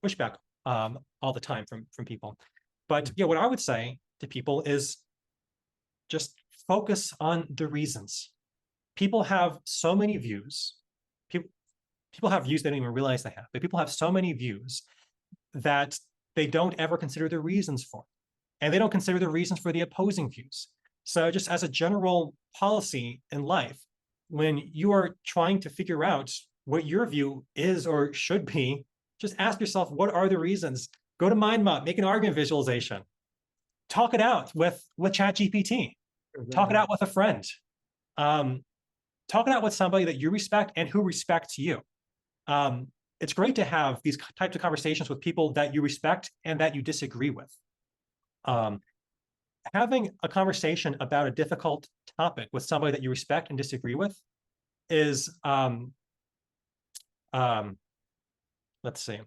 push back all the time from people. But what I would say to people is just focus on the reasons. People have so many views. People have views they don't even realize they have, but people have so many views that they don't ever consider the reasons for. And they don't consider the reasons for the opposing views. So just as a general policy in life, when you are trying to figure out what your view is or should be, just ask yourself, what are the reasons? Go to MindMap, make an argument visualization. Talk it out with ChatGPT. Talk it out with a friend. Talk it out with somebody that you respect and who respects you. It's great to have these types of conversations with people that you respect and that you disagree with. Having a conversation about a difficult topic with somebody that you respect and disagree with is, let's see.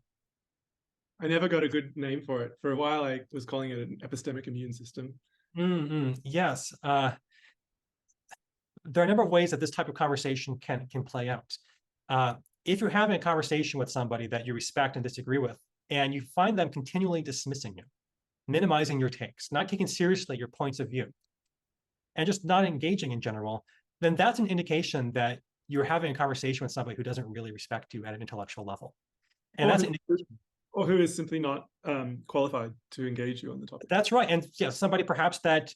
I never got a good name for it. For a while, I was calling it an epistemic immune system. Yes. There are a number of ways that this type of conversation can play out. If you're having a conversation with somebody that you respect and disagree with, and you find them continually dismissing you, minimizing your takes, not taking seriously your points of view, and just not engaging in general, then that's an indication that you're having a conversation with somebody who doesn't really respect you at an intellectual level. And that's an indication. Or who is simply not qualified to engage you on the topic. That's right. And somebody perhaps that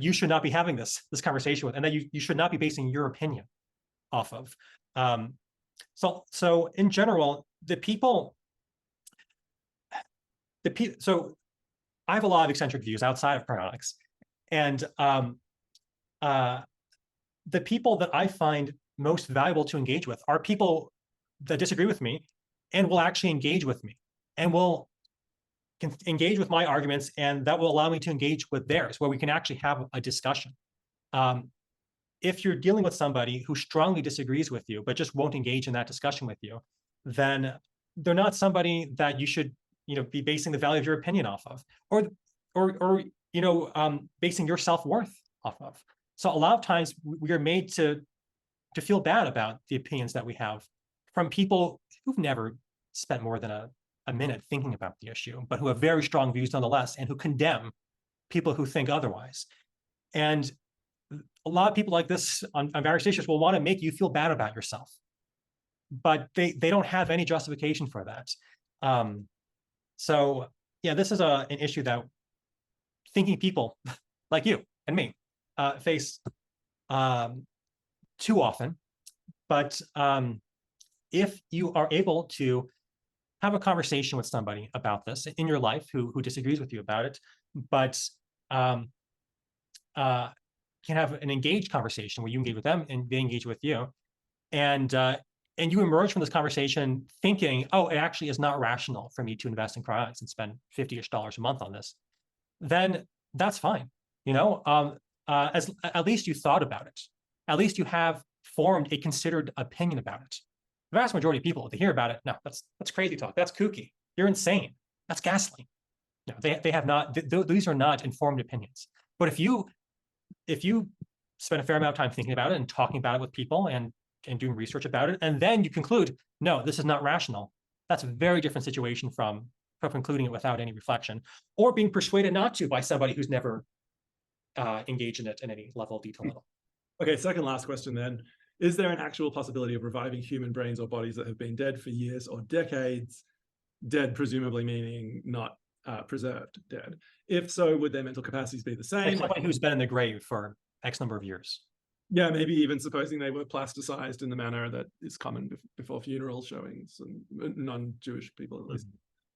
you should not be having this conversation with, and that you should not be basing your opinion off of. So in general, so I have a lot of eccentric views outside of cryonics, and the people that I find most valuable to engage with are people that disagree with me and will actually engage with me and will engage with my arguments, and that will allow me to engage with theirs, where we can actually have a discussion. If you're dealing with somebody who strongly disagrees with you, but just won't engage in that discussion with you, then they're not somebody that you should, be basing the value of your opinion off of, or basing your self-worth off of. So a lot of times we are made to feel bad about the opinions that we have from people who've never spent more than a minute thinking about the issue, but who have very strong views nonetheless, and who condemn people who think otherwise. And a lot of people like this on various issues will want to make you feel bad about yourself, but they don't have any justification for that. So yeah, this is an issue that thinking people like you and me face too often. But if you are able to have a conversation with somebody about this in your life who disagrees with you about it, but can have an engaged conversation where you engage with them and they engage with you, and you emerge from this conversation thinking, oh, it actually is not rational for me to invest in cryonics and spend $50-ish a month on this, then that's fine. As at least you thought about it. At least you have formed a considered opinion about it. The vast majority of people, to hear about it, no, that's crazy talk. That's kooky. You're insane. That's gaslighting. No, they have not. These are not informed opinions. But if you spend a fair amount of time thinking about it and talking about it with people and doing research about it, and then you conclude, no, this is not rational, that's a very different situation from concluding it without any reflection, or being persuaded not to by somebody who's never engaged in it in any level of detail at all. Okay, second last question then. Is there an actual possibility of reviving human brains or bodies that have been dead for years or decades? Dead presumably meaning not preserved dead. If so, would their mental capacities be the same? Like somebody who's been in the grave for X number of years. Yeah, maybe even supposing they were plasticized in the manner that is common before funeral showings and non-Jewish people at least.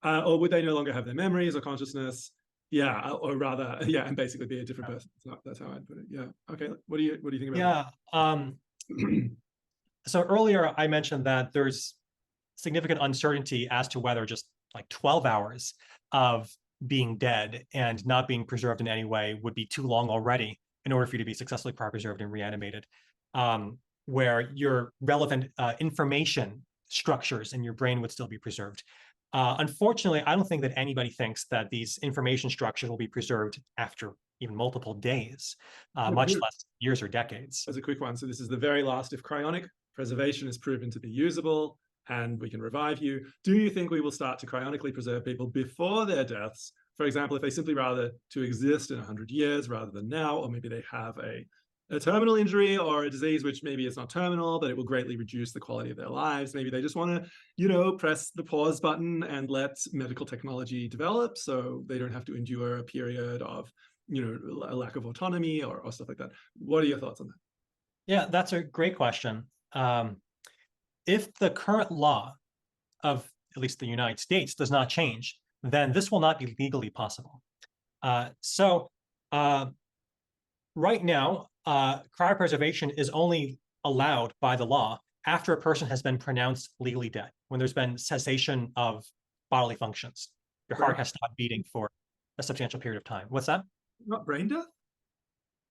Or would they no longer have their memories or consciousness? Yeah, or rather, yeah, and basically be a different person. That's how I'd put it. Yeah. Okay. What do you think about that? So earlier I mentioned that there's significant uncertainty as to whether just like 12 hours of being dead and not being preserved in any way would be too long already in order for you to be successfully cryopreserved and reanimated, where your relevant information structures in your brain would still be preserved. Unfortunately, I don't think that anybody thinks that these information structures will be preserved after even multiple days, much less years or decades. As a quick one, so this is the very last. If cryonic preservation is proven to be usable and we can revive you, do you think we will start to cryonically preserve people before their deaths? For example, if they simply rather to exist in 100 years rather than now, or maybe they have a terminal injury or a disease which maybe is not terminal, but it will greatly reduce the quality of their lives. Maybe they just want to, press the pause button and let medical technology develop so they don't have to endure a period of, a lack of autonomy or stuff like that. What are your thoughts on that? Yeah, that's a great question. If the current law of at least the United States does not change, then this will not be legally possible. Right now, cryopreservation is only allowed by the law after a person has been pronounced legally dead, when there's been cessation of bodily functions. Your heart has stopped beating for a substantial period of time. What's that? Not brain death?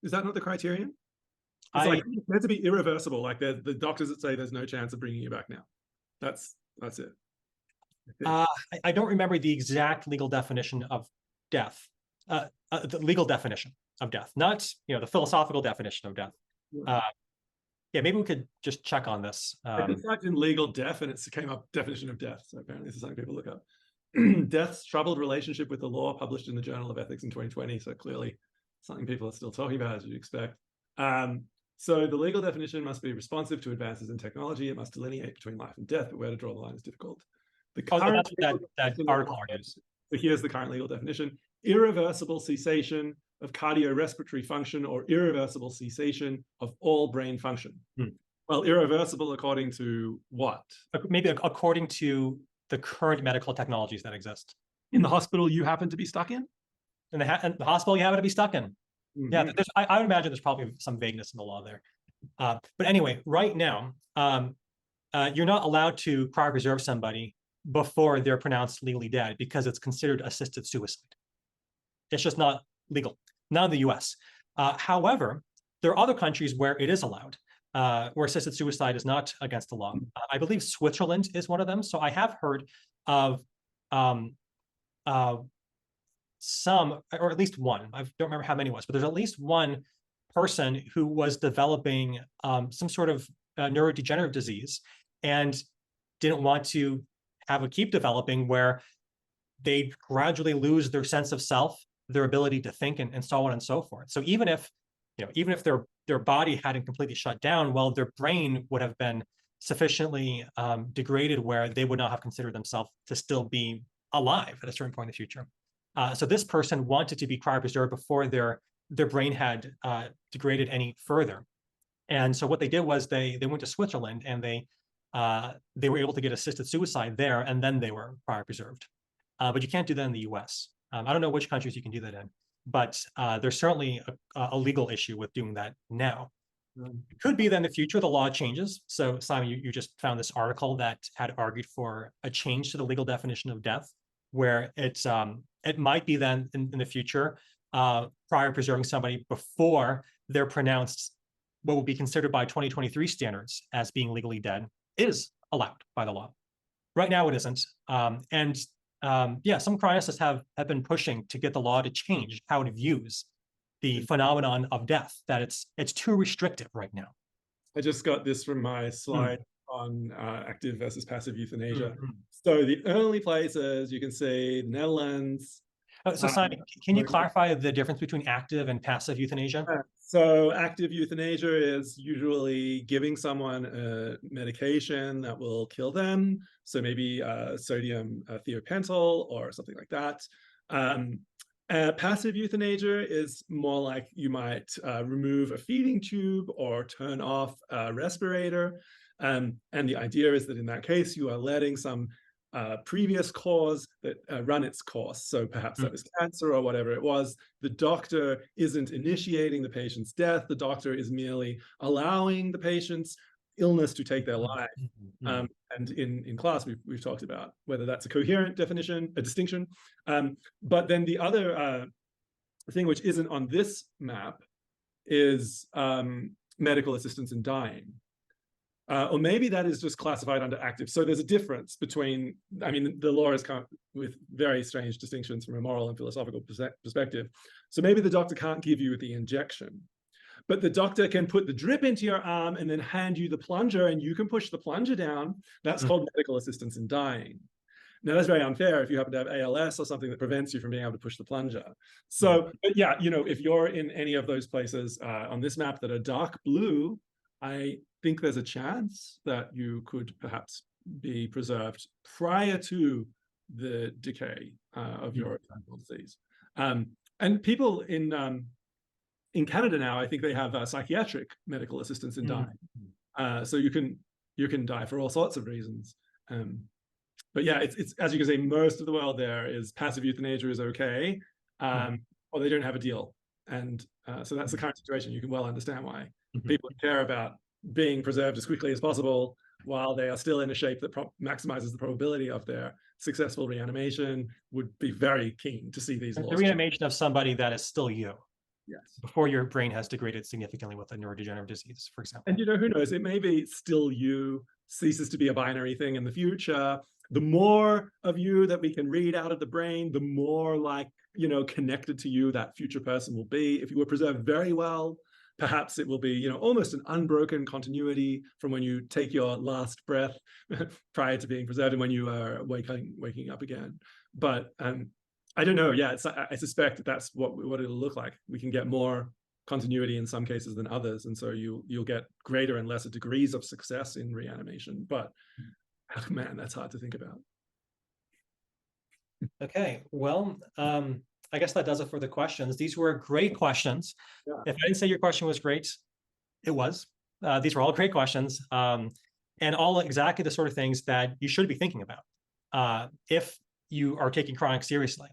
Is that not the criterion? It's it's meant to be irreversible. Like the doctors that say there's no chance of bringing you back now. That's it. I don't remember the exact legal definition of death. The legal definition of death, not the philosophical definition of death. Yeah, maybe we could just check on this. I just typed in legal death and it came up definition of death. So apparently this is something people look up. Death's troubled relationship with the law, published in the Journal of Ethics in 2020. So clearly something people are still talking about, as you'd expect. So the legal definition must be responsive to advances in technology. It must delineate between life and death, but where to draw the line is difficult. That's what that article argues. So here's the current legal definition: irreversible cessation of cardiorespiratory function or irreversible cessation of all brain function. Well, irreversible according to what? Maybe according to the current medical technologies that exist. In the hospital you happen to be stuck in? In the hospital you happen to be stuck in. Yeah, I would imagine there's probably some vagueness in the law there. But anyway, right now, you're not allowed to cryopreserve somebody before they're pronounced legally dead because it's considered assisted suicide. It's just not legal, not in the US. However, there are other countries where it is allowed, where assisted suicide is not against the law. I believe Switzerland is one of them. So I have heard of some, or at least one, I don't remember how many it was, but there's at least one person who was developing some sort of neurodegenerative disease and didn't want to keep developing, where they gradually lose their sense of self, their ability to think, and so on and so forth. So even if their body hadn't completely shut down, well, their brain would have been sufficiently degraded where they would not have considered themselves to still be alive at a certain point in the future. So this person wanted to be cryopreserved before their brain had degraded any further. And so what they did was they went to Switzerland, and they were able to get assisted suicide there, and then they were cryopreserved. But you can't do that in the US. I don't know which countries you can do that in, but there's certainly a legal issue with doing that now. It could be that in the future the law changes. So Simon, you just found this article that had argued for a change to the legal definition of death, where it might be then in the future, cryopreserving somebody before they're pronounced what would be considered by 2023 standards as being legally dead is allowed by the law. Right now it isn't. Yeah, some cryonicists have been pushing to get the law to change how it views the phenomenon of death, that it's too restrictive right now. I just got this from my slide on active versus passive euthanasia. So the only places you can see the Netherlands. So Simon, can you clarify the difference between active and passive euthanasia? So active euthanasia is usually giving someone a medication that will kill them. So maybe sodium thiopental or something like that. Passive euthanasia is more like you might remove a feeding tube or turn off a respirator. And the idea is that in that case, you are letting some previous cause that run its course. So perhaps that was cancer or whatever it was. The doctor isn't initiating the patient's death. The doctor is merely allowing the patient's illness to take their life. And in class, we've talked about whether that's a coherent definition, a distinction. But then the other thing which isn't on this map is medical assistance in dying. Or maybe that is just classified under active. So there's a difference between, I mean, the law has come with very strange distinctions from a moral and philosophical perspective. So maybe the doctor can't give you the injection, but the doctor can put the drip into your arm and then hand you the plunger, and you can push the plunger down. That's called medical assistance in dying. Now, that's very unfair if you happen to have ALS or something that prevents you from being able to push the plunger. So, but yeah, if you're in any of those places on this map that are dark blue, I think there's a chance that you could perhaps be preserved prior to the decay of your disease. And people in Canada now, I think they have psychiatric medical assistance in dying. So you can die for all sorts of reasons. But yeah, it's as you can say, most of the world there is passive euthanasia is okay, or they don't have a deal. And so that's the current situation. You can well understand why people care about being preserved as quickly as possible while they are still in a shape that maximizes the probability of their successful reanimation, would be very keen to see these laws. The reanimation of somebody that is still you. Yes. Before your brain has degraded significantly with a neurodegenerative disease, for example. And who knows, it may be still you, ceases to be a binary thing in the future. The more of you that we can read out of the brain, the more connected to you that future person will be. If you were preserved very well, perhaps it will be, almost an unbroken continuity from when you take your last breath prior to being preserved and when you are waking up again. But I don't know. Yeah, I suspect that's what it'll look like. We can get more continuity in some cases than others, and so you'll get greater and lesser degrees of success in reanimation. But man, that's hard to think about. Okay, well, I guess that does it for the questions. These were great questions. Yeah. If I didn't say your question was great, it was. These were all great questions, and all exactly the sort of things that you should be thinking about if you are taking cryonics seriously.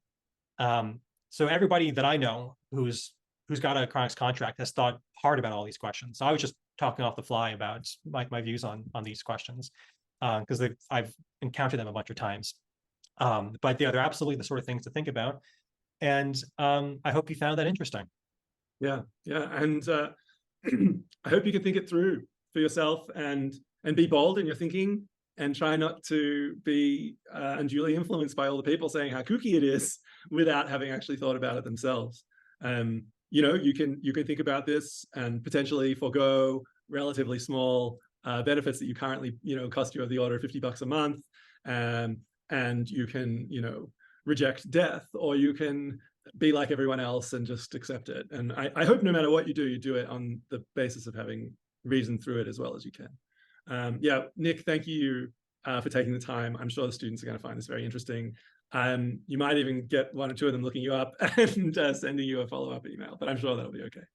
So everybody that I know who's got a cryonics contract has thought hard about all these questions. So I was just talking off the fly about my views on these questions because I've encountered them a bunch of times. But yeah, they're absolutely the sort of things to think about. And I hope you found that interesting. Yeah. And I hope you can think it through for yourself and be bold in your thinking and try not to be unduly influenced by all the people saying how kooky it is without having actually thought about it themselves. you can think about this and potentially forego relatively small benefits that you currently, cost you of the order of $50 a month, and you can, reject death, or you can be like everyone else and just accept it. And I hope no matter what you do it on the basis of having reasoned through it as well as you can. Yeah, Nick, thank you for taking the time. I'm sure the students are going to find this very interesting. You might even get one or two of them looking you up and sending you a follow-up email, but I'm sure that'll be okay.